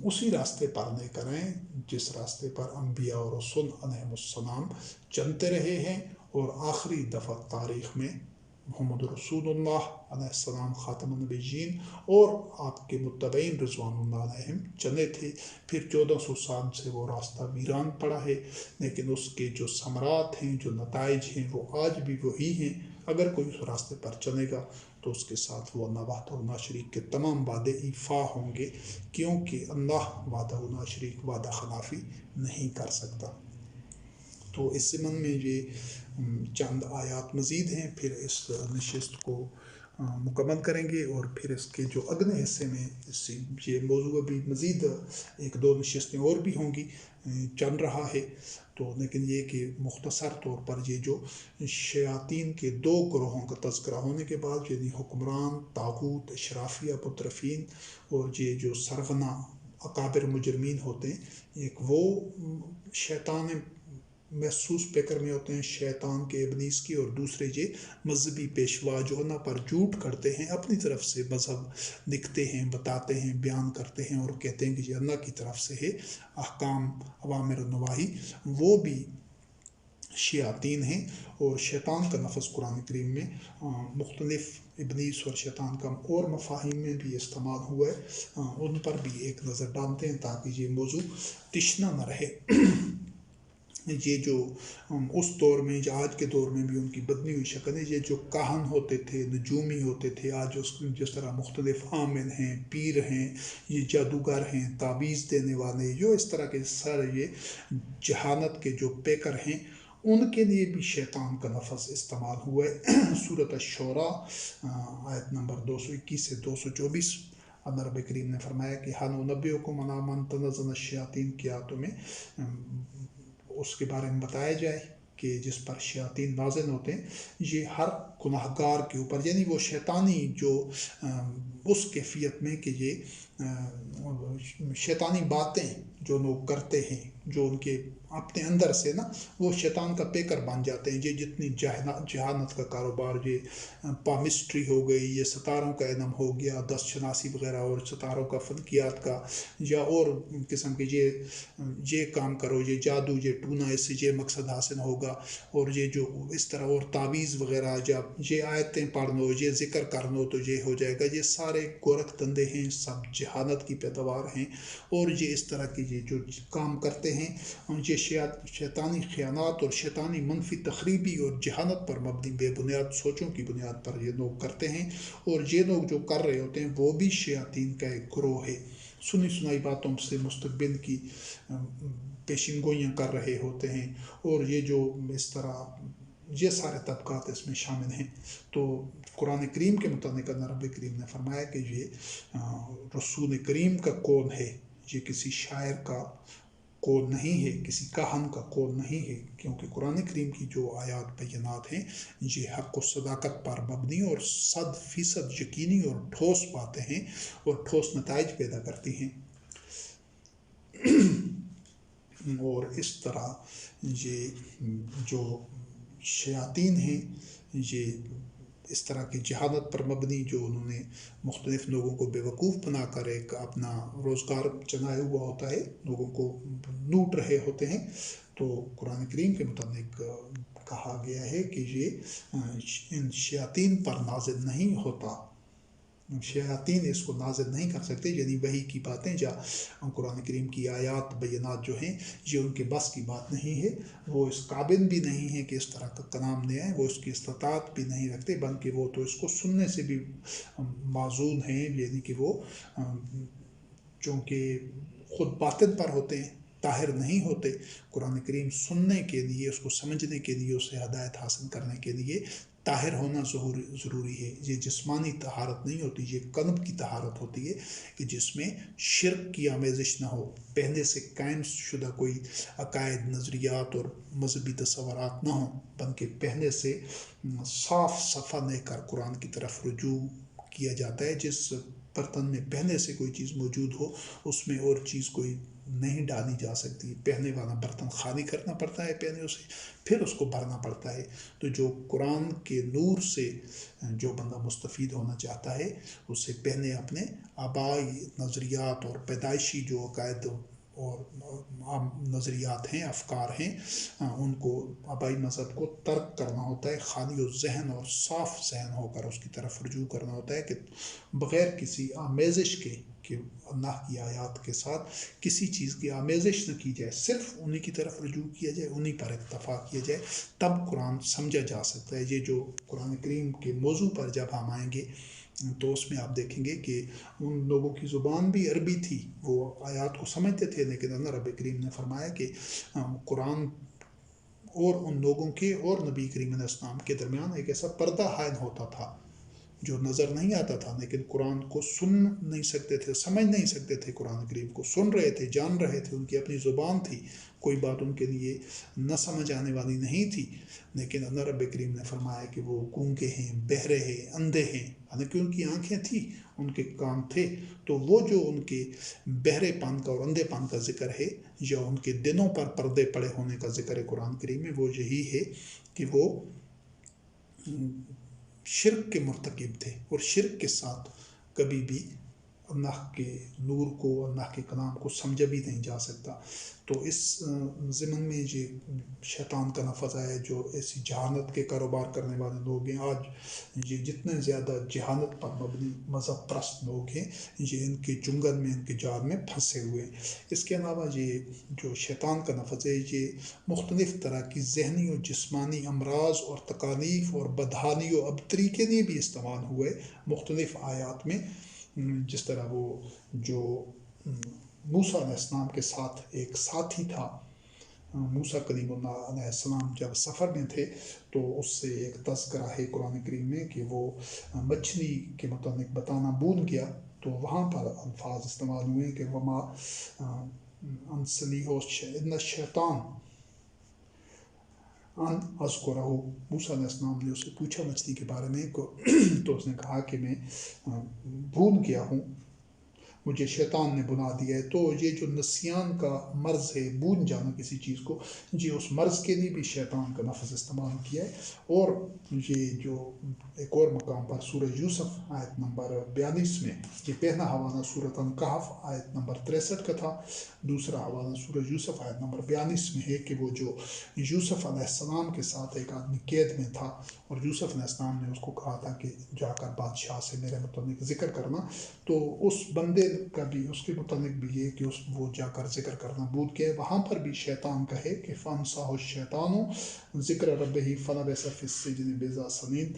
اسی راستے پر لے کر آئیں جس راستے پر انبیاء اور رسول علیہ السلام چلتے رہے ہیں، اور آخری دفعہ تاریخ میں محمد رسول اللہ علیہ السلام خاتم النبیین اور آپ کے متبعین رضوان اللہ علیہم چلے تھے۔ پھر 1400 سال سے وہ راستہ ویران پڑا ہے، لیکن اس کے جو ثمرات ہیں، جو نتائج ہیں، وہ آج بھی وہی ہیں۔ اگر کوئی اس راستے پر چلے گا تو اس کے ساتھ وہ اللہ وحدہ لا شریک کے تمام وعدے ایفا ہوں گے، کیونکہ اللہ وحدہ لا شریک وعدہ خلافی نہیں کر سکتا۔ تو اس ضمن میں یہ چند آیات مزید ہیں، پھر اس نشست کو مکمل کریں گے، اور پھر اس کے جو اگلے حصے میں یہ موضوع ابھی مزید 1-2 نشستیں اور بھی ہوں گی چل رہا ہے، تو لیکن یہ کہ مختصر طور پر یہ جو شیاطین کے 2 گروہوں کا تذکرہ ہونے کے بعد، یعنی حکمران، طاغوت، اشرافیہ، مترفین، اور یہ جو سرغنہ اکابر مجرمین ہوتے ہیں، ایک وہ شیطان محسوس پیکر میں ہوتے ہیں شیطان کے، ابلیس کی، اور دوسرے یہ مذہبی پیشوا جو نا پر جھوٹ کرتے ہیں، اپنی طرف سے مذہب لکھتے ہیں، بتاتے ہیں، بیان کرتے ہیں، اور کہتے ہیں کہ یہ اللہ کی طرف سے ہے، احکام، اوامر و نواہی، وہ بھی شیاطین ہیں۔ اور شیطان کا لفظ قرآن کریم میں مختلف ابلیس اور شیطان کا اور مفاہیم میں بھی استعمال ہوا ہے، ان پر بھی ایک نظر ڈالتے ہیں تاکہ یہ موضوع تشنا نہ رہے۔ یہ جو اس دور میں، جو آج کے دور میں بھی ان کی بدلی ہوئی شکل ہے، یہ جو کاہن ہوتے تھے، نجومی ہوتے تھے، آج جس طرح مختلف عامل ہیں، پیر ہیں، یہ جادوگر ہیں، تعویذ دینے والے، جو اس طرح کے سارے یہ جہانت کے جو پیکر ہیں، ان کے لیے بھی شیطان کا لفظ استعمال ہوا ہے۔ سورۃ الشعراء آیت نمبر 221 سے 224، اللہ رب کریم نے فرمایا کہ ہل ننبئکم علی من تنزل الشیاطین کی آیتوں میں اس کے بارے میں بتایا جائے کہ جس پر شیاطین نازل ہوتے ہیں، یہ ہر گناہ گار کے اوپر، یعنی وہ شیطانی جو اس کیفیت میں کہ یہ شیطانی باتیں جو لوگ کرتے ہیں، جو ان کے اپنے اندر سے نا وہ شیطان کا پیکر بن جاتے ہیں، یہ جتنی جہانت کا کاروبار، یہ پامسٹری ہو گئی، یہ ستاروں کا علم ہو گیا، 10 شناسی وغیرہ، اور ستاروں کا فلکیات کا، یا اور قسم کے یہ کام کرو، یہ جادو، یہ ٹونا، اس سے یہ مقصد حاصل ہوگا، اور یہ جو اس طرح اور تعویذ وغیرہ، جب یہ آیتیں پڑھ لو، یہ ذکر کر لو تو یہ ہو جائے گا، یہ سارے گورکھ دندے ہیں، سب جہانت کی پیداوار ہیں، اور یہ اس طرح کے یہ جو کام کرتے ہیں، یہ شیطانی خیانات اور شیطانی منفی تخریبی اور جہانت پر مبنی بے بنیاد سوچوں کی بنیاد پر یہ لوگ کرتے ہیں، اور یہ لوگ جو کر رہے ہوتے ہیں وہ بھی شیاطین کا ایک گروہ ہے، سنی سنائی باتوں سے مستقبل کی پیشین گوئیاں کر رہے ہوتے ہیں، اور یہ جو اس طرح یہ سارے طبقات اس میں شامل ہیں۔ تو قرآن کریم کے متعلق اللہ رب کریم نے فرمایا کہ یہ رسول کریم کا قول ہے، یہ کسی شاعر کا قول نہیں ہے، کسی کاہن کا قول نہیں ہے، کیونکہ قرآن کریم کی جو آیات بینات ہیں یہ حق و صداقت پر مبنی اور 100% یقینی اور ٹھوس باتیں ہیں، اور ٹھوس نتائج پیدا کرتی ہیں۔ اور اس طرح یہ جو شیاطین ہیں، یہ اس طرح کی جہالت پر مبنی، جو انہوں نے مختلف لوگوں کو بیوقوف بنا کر ایک اپنا روزگار چلایا ہوا ہوتا ہے، لوگوں کو لوٹ رہے ہوتے ہیں، تو قرآن کریم کے متعلق کہا گیا ہے کہ یہ ان شیاطین پر نازل نہیں ہوتا، شیاطین اس کو نازل نہیں کر سکتے، یعنی وحی کی باتیں یا قرآن کریم کی آیات بینات جو ہیں یہ ان کے بس کی بات نہیں ہے، وہ اس قابل بھی نہیں ہے کہ اس طرح کا کلام لے آئیں، وہ اس کی استطاعت بھی نہیں رکھتے، بلکہ وہ تو اس کو سننے سے بھی معذول ہیں، یعنی کہ وہ چونکہ خود باطن پر ہوتے ہیں، طاہر نہیں ہوتے، قرآن کریم سننے کے لیے، اس کو سمجھنے کے لیے، اسے ہدایت حاصل کرنے کے لیے طاہر ہونا ضروری ہے۔ یہ جسمانی طہارت نہیں ہوتی، یہ قلب کی طہارت ہوتی ہے کہ جس میں شرک کی آمیزش نہ ہو، پہلے سے قائم شدہ کوئی عقائد، نظریات اور مذہبی تصورات نہ ہوں، بلکہ پہلے سے صاف صفحہ لے کر قرآن کی طرف رجوع کیا جاتا ہے۔ جس برتن میں پہلے سے کوئی چیز موجود ہو اس میں اور چیز کوئی نہیں ڈالی جا سکتی، پہلے والا برتن خالی کرنا پڑتا ہے پہلے اسے، پھر اس کو بھرنا پڑتا ہے۔ تو جو قرآن کے نور سے جو بندہ مستفید ہونا چاہتا ہے، اس سے پہلے اپنے آبائی نظریات اور پیدائشی جو عقائد اور نظریات ہیں، افکار ہیں، ان کو آبائی مذہب کو ترک کرنا ہوتا ہے، خالی ذہن اور صاف ذہن ہو کر اس کی طرف رجوع کرنا ہوتا ہے، کہ بغیر کسی آمیزش کے، کہ اللہ کی آیات کے ساتھ کسی چیز کی آمیزش نہ کی جائے، صرف انہی کی طرف رجوع کیا جائے، انہی پر اکتفا کیا جائے، تب قرآن سمجھا جا سکتا ہے۔ یہ جو قرآن کریم کے موضوع پر جب ہم آئیں گے تو اس میں آپ دیکھیں گے کہ ان لوگوں کی زبان بھی عربی تھی، وہ آیات کو سمجھتے تھے، لیکن اللہ رب کریم نے فرمایا کہ قرآن اور ان لوگوں کے اور نبی کریم علیہ السلام کے درمیان ایک ایسا پردہ حائل ہوتا تھا جو نظر نہیں آتا تھا لیکن قرآن کو سن نہیں سکتے تھے، سمجھ نہیں سکتے تھے، قرآن کریم کو سن رہے تھے، جان رہے تھے، ان کی اپنی زبان تھی، کوئی بات ان کے لیے نہ سمجھ آنے والی نہیں تھی، لیکن اللہ رب کریم نے فرمایا کہ وہ گونگے ہیں، بہرے ہیں، اندھے ہیں، حالانکہ ان کی آنکھیں تھیں، ان کے کان تھے، تو وہ جو ان کے بہرے پن کا اور اندھے پن کا ذکر ہے یا ان کے دنوں پر پردے پڑے ہونے کا ذکر ہے قرآن کریم میں، وہ یہی ہے کہ وہ شرک کے مرتکب تھے، اور شرک کے ساتھ کبھی بھی اللہ کے نور کو، اللہ کے کلام کو سمجھا بھی نہیں جا سکتا۔ تو اس ضمن میں یہ شیطان کا نفذ ہے جو ایسی جہالت کے کاروبار کرنے والے لوگ ہیں۔ آج یہ جتنے زیادہ جہالت پر مبنی مذہب پرست لوگ ہیں، یہ ان کے چنگل میں، ان کے جال میں پھنسے ہوئے ہیں۔ اس کے علاوہ یہ جو شیطان کا نفذ ہے، یہ مختلف طرح کی ذہنی اور جسمانی امراض اور تکالیف اور بدحالی و ابتری کے لیے بھی استعمال ہوئے مختلف آیات میں، جس طرح وہ جو موسیٰ علیہ السلام کے ساتھ ایک ساتھی تھا، موسیٰ کلیم اللہ علیہ السلام جب سفر میں تھے تو اس سے ایک تذکرہ ہے قرآن کریم میں کہ وہ مچھلی کے متعلق بتانا بھول گیا، تو وہاں پر الفاظ استعمال ہوئے کہ وما انسلیہ ان الشیطان ان اذکرہ، موسیٰ علیہ السلام نے اسے پوچھا مچھلی کے بارے میں تو اس نے کہا کہ میں بھول گیا ہوں، مجھے شیطان نے بنا دیا ہے۔ تو یہ جو نسیان کا مرض ہے، بھول جانا کسی چیز کو، جی اس مرض کے لیے بھی شیطان کا لفظ استعمال کیا ہے۔ اور یہ جو ایک اور مقام پر سورہ یوسف آیت نمبر 42 میں، یہ پہلا حوالہ سورۃ الکہف آیت نمبر 63 کا تھا، دوسرا حوالہ سورہ یوسف آیت نمبر 42 میں ہے کہ وہ جو یوسف علیہ السلام کے ساتھ ایک آدمی قید میں تھا، اور یوسف علیہ السلام نے اس کو کہا تھا کہ جا کر بادشاہ سے میرے متعلق ذکر کرنا، تو اس بندے کا بھی اس کے متعلق بھی یہ کہ وہ جا کر ذکر کرنا بھول گئے۔ وہاں پر بھی شیطان کہے کہ فَانْسَاهُ الشَّيْطَانُ ذِكْرَ رَبِّهِ فَلَبِثَ فِي السِّجْنِ بِضْعَ سِنِينَ۔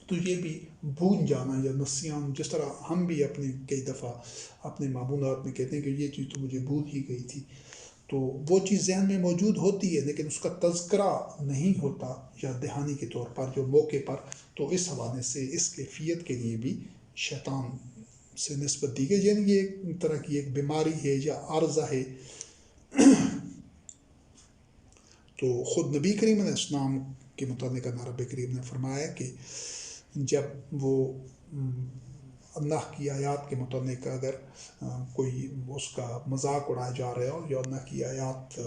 تو یہ بھی بھول جانا یا نسیان، جس طرح ہم بھی اپنے کئی دفعہ اپنے معمولات میں کہتے ہیں کہ یہ چیز تو مجھے بھول ہی گئی تھی، تو وہ چیز ذہن میں موجود ہوتی ہے لیکن اس کا تذکرہ نہیں ہوتا یا دہانی کے طور پر جو موقع پر، تو اس حوالے سے اس کیفیت کے لیے بھی شیطان سے نسبت دی گئی، یعنی یہ ایک طرح کی ایک بیماری ہے یا عارضہ ہے۔ تو خود نبی کریم علیہ السلام کے متعلق اللہ رب کریم نے فرمایا کہ جب وہ اللہ کی آیات کے متعلق اگر کوئی اس کا مذاق اڑایا جا رہا ہو یا اللہ کی آیات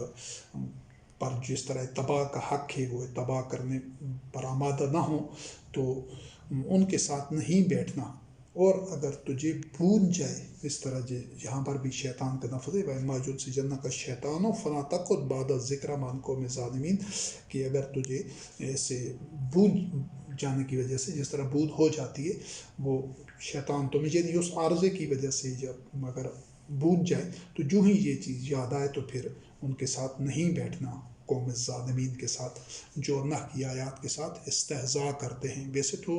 پر جس طرح اتباع کا حق ہے وہ اتباع کرنے پر آمادہ نہ ہوں، تو ان کے ساتھ نہیں بیٹھنا، اور اگر تجھے بھول جائے، اس طرح یہاں پر بھی شیطان کا لفظ ہے وَإِمَّا يُنْسِيَنَّكَ الشَّيْطَانُ فَلَا تَقْعُدْ بَعْدَ الذِّكْرَىٰ مَعَ الْقَوْمِ الظَّالِمِينَ، کہ اگر تجھے ایسے بھول جانے کی وجہ سے، جس طرح بھول ہو جاتی ہے وہ شیطان تمہیں، یعنی اس عارضے کی وجہ سے جب اگر بھول جائے تو جو ہی یہ چیز یاد آئے تو پھر ان کے ساتھ نہیں بیٹھنا، قوم الظالمین کے ساتھ جو اللہ کی آیات کے ساتھ استہزاء کرتے ہیں۔ ویسے تو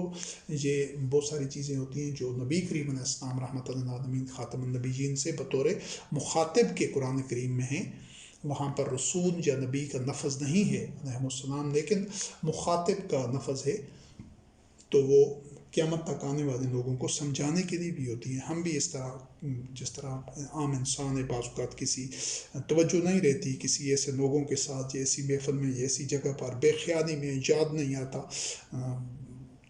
یہ بہت ساری چیزیں ہوتی ہیں جو نبی کریم علیہ السلام رحمۃ للعالمین خاتم النبیین سے بطور مخاطب کے قرآن کریم میں ہیں، وہاں پر رسول یا نبی کا لفظ نہیں ہے علیہ السلام، لیکن مخاطب کا لفظ ہے، تو وہ قیامت تک آنے والے لوگوں کو سمجھانے کے لیے بھی ہوتی ہیں۔ ہم بھی اس طرح، جس طرح عام انسان ہے، بعض اوقات کسی توجہ نہیں رہتی کسی ایسے لوگوں کے ساتھ، ایسی محفل میں، ایسی جگہ پر بے خیالی میں، یاد نہیں آتا،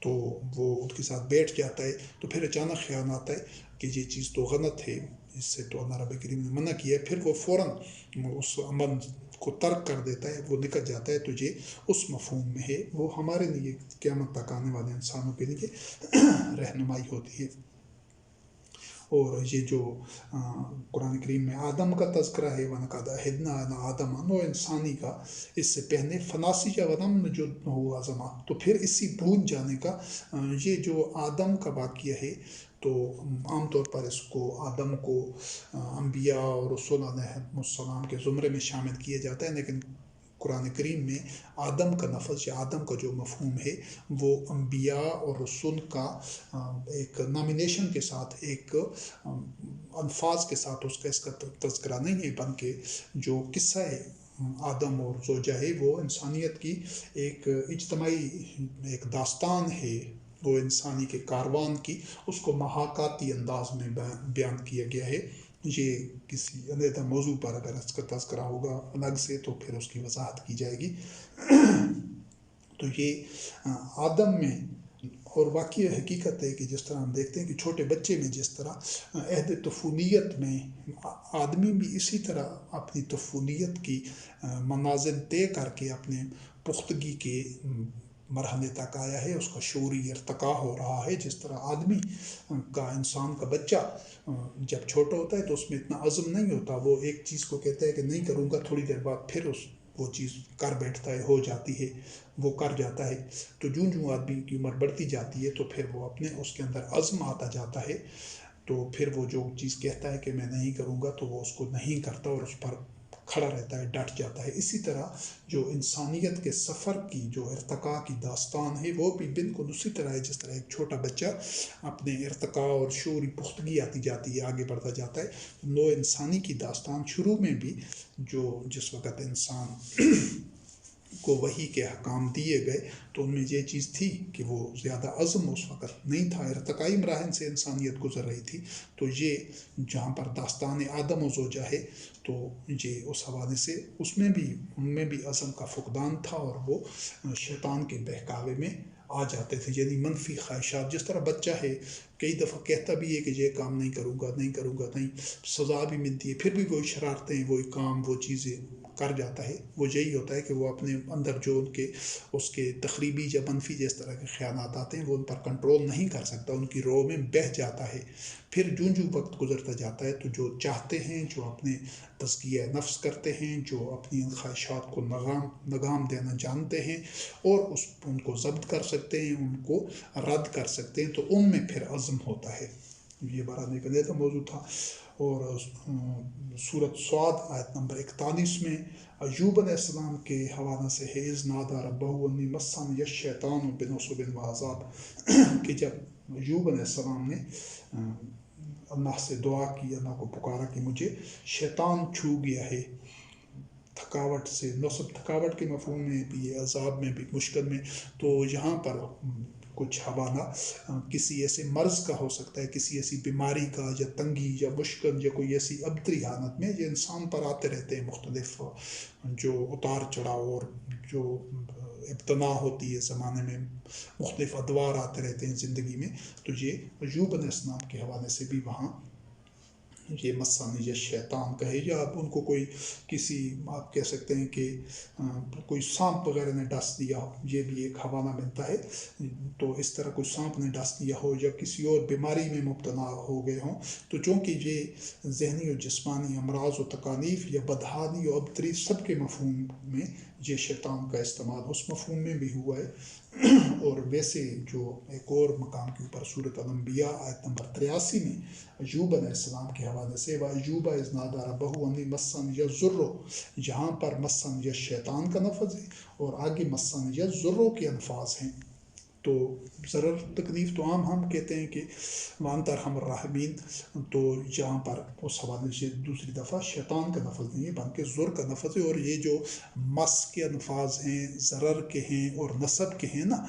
تو وہ ان کے ساتھ بیٹھ جاتا ہے، تو پھر اچانک خیال آتا ہے کہ یہ چیز تو غلط ہے، اس سے تو اللہ رب کریم نے منع کیا ہے، پھر وہ فوراً اس عمل کو ترک کر دیتا ہے، وہ نکل جاتا ہے، تو یہ اس مفہوم میں ہے، وہ ہمارے لیے قیامت تک آنے والے انسانوں کے لیے رہنمائی ہوتی ہے۔ اور یہ جو قرآن کریم میں آدم کا تذکرہ ہے، وَلَقَدْ عَهِدْنَا إِلَىٰ آدَمَ، نوع انسانی کا، اس سے پہلے فَنَاسِیَ وَلَمْ نَجِدْ لَهُ عَزْمًا، تو پھر اسی بھول جانے کا، یہ جو آدم کا واقعہ ہے، تو عام طور پر اس کو آدم کو انبیاء اور رسول علیہ السلام کے زمرے میں شامل کیا جاتا ہے، لیکن قرآن کریم میں آدم کا لفظ یا آدم کا جو مفہوم ہے وہ انبیاء اور رسول کا ایک نامینیشن کے ساتھ، ایک الفاظ کے ساتھ اس کا تذکرہ نہیں ہے، بلکہ جو قصہ آدم اور زوجہ ہے وہ انسانیت کی ایک اجتماعی ایک داستان ہے، وہ انسانی کے کاروان کی، اس کو محاکاتی انداز میں بیان کیا گیا ہے۔ یہ کسی علیحدہ موضوع پر اگر اس کا تذکرہ ہوگا الگ سے تو پھر اس کی وضاحت کی جائے گی۔ تو یہ آدم میں، اور واقعی حقیقت ہے کہ جس طرح ہم دیکھتے ہیں کہ چھوٹے بچے میں جس طرح عہد طفولیت میں آدمی بھی اسی طرح اپنی طفولیت کی منازل طے کر کے اپنے پختگی کے مرحلے تک آیا ہے، اس کا شعوری ارتقاء ہو رہا ہے۔ جس طرح آدمی کا، انسان کا بچہ جب چھوٹا ہوتا ہے تو اس میں اتنا عزم نہیں ہوتا، وہ ایک چیز کو کہتا ہے کہ نہیں کروں گا، تھوڑی دیر بعد پھر وہ چیز کر بیٹھتا ہے، ہو جاتی ہے، وہ کر جاتا ہے۔ تو جوں آدمی کی عمر بڑھتی جاتی ہے تو پھر وہ اپنے اس کے اندر عزم آتا جاتا ہے، تو پھر وہ جو چیز کہتا ہے کہ میں نہیں کروں گا تو وہ اس کو نہیں کرتا اور اس پر کھڑا رہتا ہے، ڈٹ جاتا ہے۔ اسی طرح جو انسانیت کے سفر کی جو ارتقاء کی داستان ہے وہ بھی بالکل اسی طرح ہے جس طرح ایک چھوٹا بچہ اپنے ارتقاء اور شعوری پختگی آتی جاتی ہے، آگے بڑھتا جاتا ہے۔ نو انسانی کی داستان شروع میں بھی جس وقت انسان کو وحی کے احکام دیے گئے تو ان میں یہ چیز تھی کہ وہ زیادہ عزم اس وقت نہیں تھا، ارتقائی مراحل سے انسانیت گزر رہی تھی۔ تو یہ جہاں پر داستان آدم و زوجہ ہے تو یہ اس حوالے سے ان میں بھی عزم کا فقدان تھا، اور وہ شیطان کے بہکاوے میں آ جاتے تھے، یعنی منفی خواہشات۔ جس طرح بچہ ہے کئی دفعہ کہتا بھی ہے کہ یہ کام نہیں کروں گا، نہیں، سزا بھی ملتی ہے، پھر بھی وہی شرارتیں، وہی کام، وہ چیزیں کر جاتا ہے۔ وہ یہی ہوتا ہے کہ وہ اپنے اندر جو اس کے تخریبی یا منفی جس طرح کے خیالات آتے ہیں وہ ان پر کنٹرول نہیں کر سکتا، ان کی رو میں بہہ جاتا ہے۔ پھر جوں وقت گزرتا جاتا ہے تو جو چاہتے ہیں، جو اپنے تزکیہ نفس کرتے ہیں، جو اپنی ان خواہشات کو لگام دینا جانتے ہیں اور ان کو ضبط کر سکتے ہیں، ان کو رد کر سکتے ہیں، تو ان میں پھر عزم ہوتا ہے۔ یہ بڑا نکلے کا موضوع تھا۔ اور سورۃ صاد آیت نمبر 41 میں ایوب علیہ السلام کے حوالے سے ہے، اذ نادیٰ ربہ انی مسنی الشیطان بنصب وعذاب، کہ جب ایوب علیہ السلام نے اللہ سے دعا کی، اللہ کو پکارا کہ مجھے شیطان چھو گیا ہے تھکاوٹ سے، نصب تھکاوٹ کے مفہوم میں بھی، عذاب میں بھی، مشکل میں، تو یہاں پر کچھ حوالہ کسی ایسے مرض کا ہو سکتا ہے، کسی ایسی بیماری کا یا تنگی یا مشکل یا کوئی ایسی ابتری حالت میں یہ انسان پر آتے رہتے ہیں، مختلف جو اتار چڑھاؤ اور جو ابتلا ہوتی ہے زمانے میں، مختلف ادوار آتے رہتے ہیں زندگی میں۔ تو یہ ایوب علیہ السلام کے حوالے سے بھی وہاں یہ مسانی یا شیطان کہے، یا آپ ان کو کوئی کسی، آپ کہہ سکتے ہیں کہ کوئی سانپ وغیرہ نے ڈس دیا ہو، یہ بھی ایک حوالہ ملتا ہے۔ تو اس طرح کوئی سانپ نے ڈس دیا ہو یا کسی اور بیماری میں مبتلا ہو گئے ہوں، تو چونکہ یہ ذہنی و جسمانی امراض و تکالیف یا بدحالی و ابتری سب کے مفہوم میں یہ شیطان کا استعمال اس مفہوم میں بھی ہوا ہے۔ اور ویسے جو ایک اور مقام کے اوپر سورۃ الانبیاء آیت نمبر 83 میں ایوب علیہ السلام کے حوالے سے وَأَيُّوبَ إِذْ نَادَىٰ رَبَّهُ أَنِّي مَسَّنِيَ الضُّرُّ، جہاں پر مسنیہ شیطان کا لفظ ہے اور آگے مسنیہ الضُّرُّ کے الفاظ ہیں۔ تو ضرر تکلیف تو عام ہم کہتے ہیں کہ وَأَنْتَ أَرْحَمُ الرَّاحِمِينَ، تو جہاں پر اس حوالے سے دوسری دفعہ شیطان کا لفظ نہیں ہے بلکہ ضر کا لفظ ہے۔ اور یہ جو مس کے الفاظ ہیں، ضرر کے ہیں اور نصب کے ہیں نا،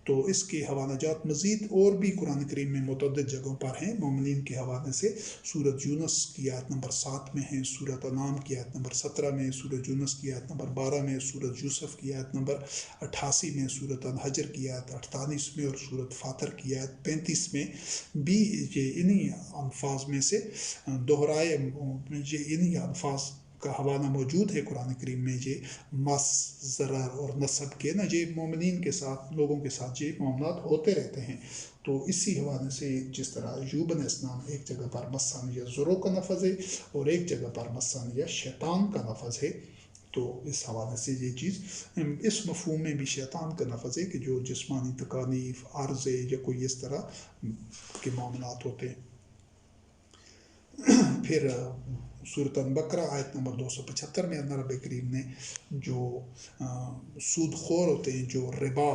تو اس کے حوالہ جات مزید اور بھی قرآن کریم میں متعدد جگہوں پر ہیں مومنین کے حوالے سے۔ سورۃ یونس کی آیت نمبر 7 میں ہیں، سورۃ انعام کی آیت نمبر 17 میں، سورۃ یونس کی آیت نمبر 12 میں، سورۃ یوسف کی آیت نمبر 88 میں، سورۃ الحجر کی آیت 48 میں اور سورۃ فاطر کی آیت 35 میں بھی یہ انہی الفاظ میں سے دہرائے، یہ انہی الفاظ کا حوالہ موجود ہے قرآن کریم میں۔ یہ مس، ضرر اور نصب کے نا، یہ مومنین کے ساتھ، لوگوں کے ساتھ یہ معاملات ہوتے رہتے ہیں۔ تو اسی حوالے سے جس طرح ایوب علیہ السلام ایک جگہ پر مسنیہ ضرور کا لفظ ہے اور ایک جگہ پر مسنیہ شیطان کا لفظ ہے، تو اس حوالے سے یہ چیز اس مفہوم میں بھی شیطان کا لفظ ہے کہ جو جسمانی تکالیف، عارضے یا کوئی اس طرح کے معاملات ہوتے ہیں۔ پھر سورۃ البقرہ آیت نمبر 275 میں اللہ رب کریم نے جو سود خور ہوتے ہیں، جو ربا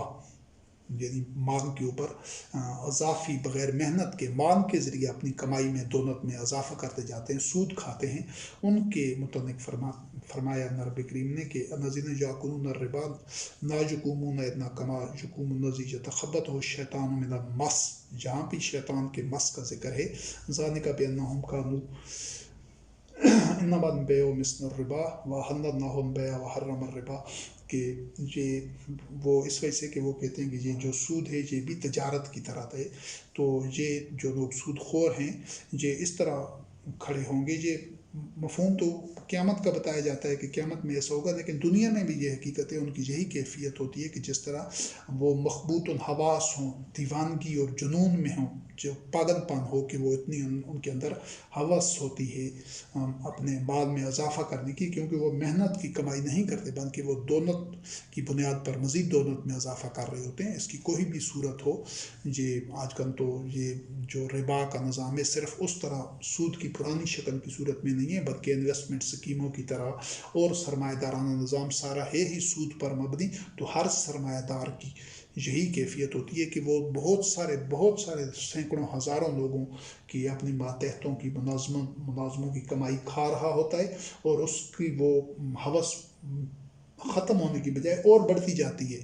یعنی مال کے اوپر اضافی بغیر محنت کے مال کے ذریعے اپنی کمائی میں، دولت میں اضافہ کرتے جاتے ہیں، سود کھاتے ہیں، ان کے متعلق فرمایا رب کریم نے کہ الذین یأکلون الربا لا یقومون الا کما یقوم الذی یتخبطہ الشیطان من المس، جہاں بھی شیطان کے مس کا ذکر ہے، ذالک بانہم کانوا انما البیع مثل الربا واحل اللہ البیع وحرم الربا، کہ یہ وہ اس وجہ سے کہ وہ کہتے ہیں کہ یہ جو سود ہے یہ بھی تجارت کی طرح ہے، تو یہ جو لوگ سود خور ہیں یہ اس طرح کھڑے ہوں گے۔ یہ مفہوم تو قیامت کا بتایا جاتا ہے کہ قیامت میں ایسا ہوگا، لیکن دنیا میں بھی یہ حقیقت ہے، ان کی یہی کیفیت ہوتی ہے کہ جس طرح وہ مخبوط الحواس ہوں، دیوانگی اور جنون میں ہوں، جو پاگل پن ہو کہ وہ اتنی ان کے اندر ہوس ہوتی ہے اپنے مال میں اضافہ کرنے کی، کیونکہ وہ محنت کی کمائی نہیں کرتے بلکہ وہ دولت کی بنیاد پر مزید دولت میں اضافہ کر رہے ہوتے ہیں۔ اس کی کوئی بھی صورت ہو، یہ آج کل تو یہ جو ربا کا نظام ہے صرف اس طرح سود کی پرانی شکل کی صورت میں نہیں ہے، بلکہ انویسٹمنٹ سکیموں کی طرح اور سرمایہ دارانہ نظام سارا ہے ہی سود پر مبنی۔ تو ہر سرمایہ دار کی یہی کیفیت ہوتی ہے کہ وہ بہت سارے سینکڑوں ہزاروں لوگوں کی اپنی ماتحتوں کی ملازموں کی کمائی کھا رہا ہوتا ہے، اور اس کی وہ ہوس ختم ہونے کی بجائے اور بڑھتی جاتی ہے۔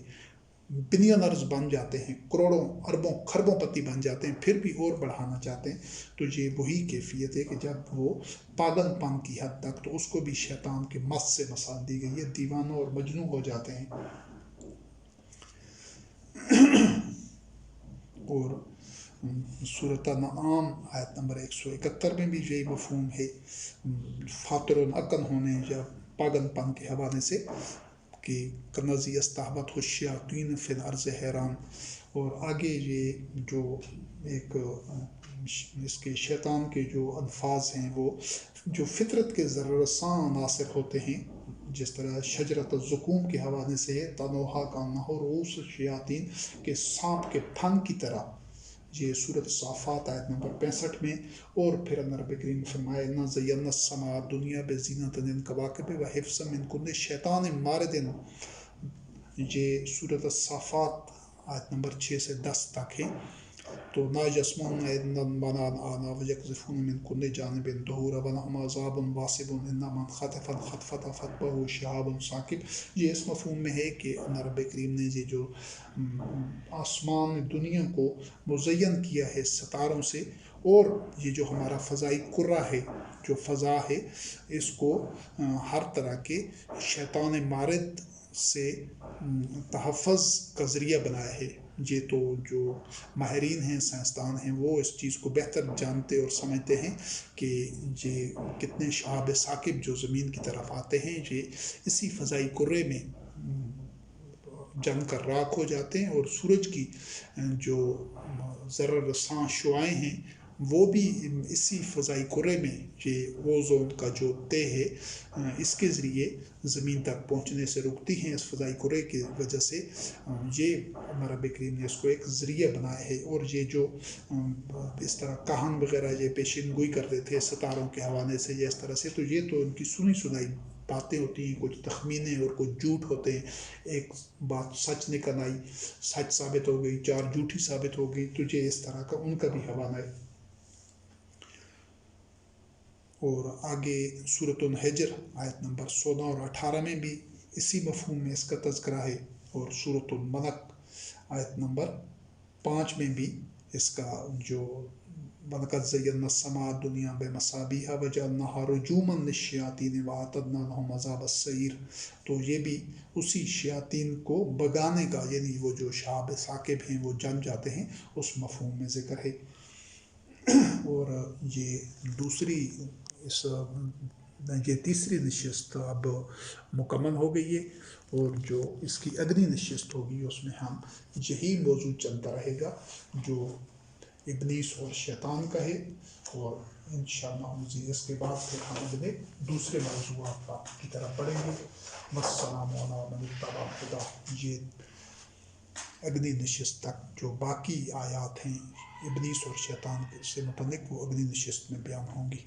بلینرز بن جاتے ہیں، کروڑوں اربوں خربوں پتی بن جاتے ہیں، پھر بھی اور بڑھانا چاہتے ہیں۔ تو یہ وہی کیفیت ہے کہ جب وہ پاگل پن کی حد تک، تو اس کو بھی شیطان کے مس سے مثال دی گئی ہے، دیوانوں اور مجنوں ہو جاتے ہیں۔ اور سورۃ انعام آیت نمبر 171 میں بھی یہی مفہوم ہے، فاطر العقل ہونے یا پاگل پن کے حوالے سے، کہ کنزی استحبت الشیاطین فی الارض حیران۔ اور آگے یہ جو ایک اس کے شیطان کے جو الفاظ ہیں وہ جو فطرت کے ذرّساں عناصر ہوتے ہیں، جس طرح شجرۃ الزقوم کے حوالے سے تنوحا کا نہو رؤوس الشیاطین، کے سانپ کے پھن کی طرح، یہ سورۃ الصافات آیت نمبر 65 میں۔ اور پھر رب کریم فرمائے انا زینا السماء الدنیا بزینۃ للکواکب وحفظا من کل شیطان مارد، یہ سورۃ الصافات آیت نمبر 6 سے 10 تک ہے۔ تو لا یسمعون الا المنان آنا ویقذفون من کل جانب دحورا ولہم عذاب واصب الا من خطف الخطفۃ فاتبعہ شہاب ثاقب۔ یہ اس مفہوم میں ہے کہ رب کریم نے یہ جو آسمان دنیا کو مزین کیا ہے ستاروں سے، اور یہ جو ہمارا فضائی کرہ ہے، جو فضا ہے، اس کو ہر طرح کے شیطان مارد سے تحفظ کا ذریعہ بنایا ہے۔ یہ تو جو ماہرین ہیں، سائنسدان ہیں، وہ اس چیز کو بہتر جانتے اور سمجھتے ہیں کہ یہ کتنے شہاب ثاقب جو زمین کی طرف آتے ہیں، یہ اسی فضائی کرے میں جم کر راکھ ہو جاتے ہیں، اور سورج کی جو ذرہ رساں شعاعیں ہیں وہ بھی اسی فضائی کرے میں، یہ اوزون کا جو تہ ہے، اس کے ذریعے زمین تک پہنچنے سے رکتی ہیں۔ اس فضائی کرے کی وجہ سے یہ رب کریم نے اس کو ایک ذریعہ بنایا ہے۔ اور یہ جو اس طرح کہان وغیرہ یہ پیشین گوئی کرتے تھے ستاروں کے حوالے سے یا اس طرح سے، تو یہ تو ان کی سنی سنائی باتیں ہوتی ہیں، کچھ تخمینے اور کچھ جھوٹ ہوتے ہیں۔ ایک بات سچ نکل آئی، سچ ثابت ہو گئی، چار جھوٹی ثابت ہو گئی، تو یہ اس طرح کا ان کا بھی حوالہ ہے۔ اور آگے سورۃ الحجر آیت نمبر 16 اور 18 میں بھی اسی مفہوم میں اس کا تذکرہ ہے، اور سورۃ الملک آیت نمبر 5 میں بھی اس کا جو وَلَقَدْ زَيَّنَّا السَّمَاءَ الدُّنْيَا بِمَصَابِيحَ وَجَعَلْنَاهَا رُجُومًا لِلشَّيَاطِينِ وَأَعْتَدْنَا لَهُمْ عَذَابَ السَّعِيرِ۔ تو یہ بھی اسی شیاطین کو بگانے کا، یعنی وہ جو شہاب ثاقب ہیں وہ جم جاتے ہیں، اس مفہوم میں ذکر ہے۔ اور یہ تیسری نشست اب مکمل ہو گئی ہے، اور جو اس کی اگلی نشست ہوگی اس میں ہم یہی موضوع چلتا رہے گا جو ابلیس اور شیطان کا ہے، اور انشاءاللہ مزید اس کے بعد پھر ہم اگلے دوسرے موضوعات کی طرف پڑھیں گے۔ والسلام علی من اتبع الہدی۔ یہ اگلی نشست تک جو باقی آیات ہیں ابلیس اور شیطان سے متعلق، وہ اگلی نشست میں بیان ہوں گی۔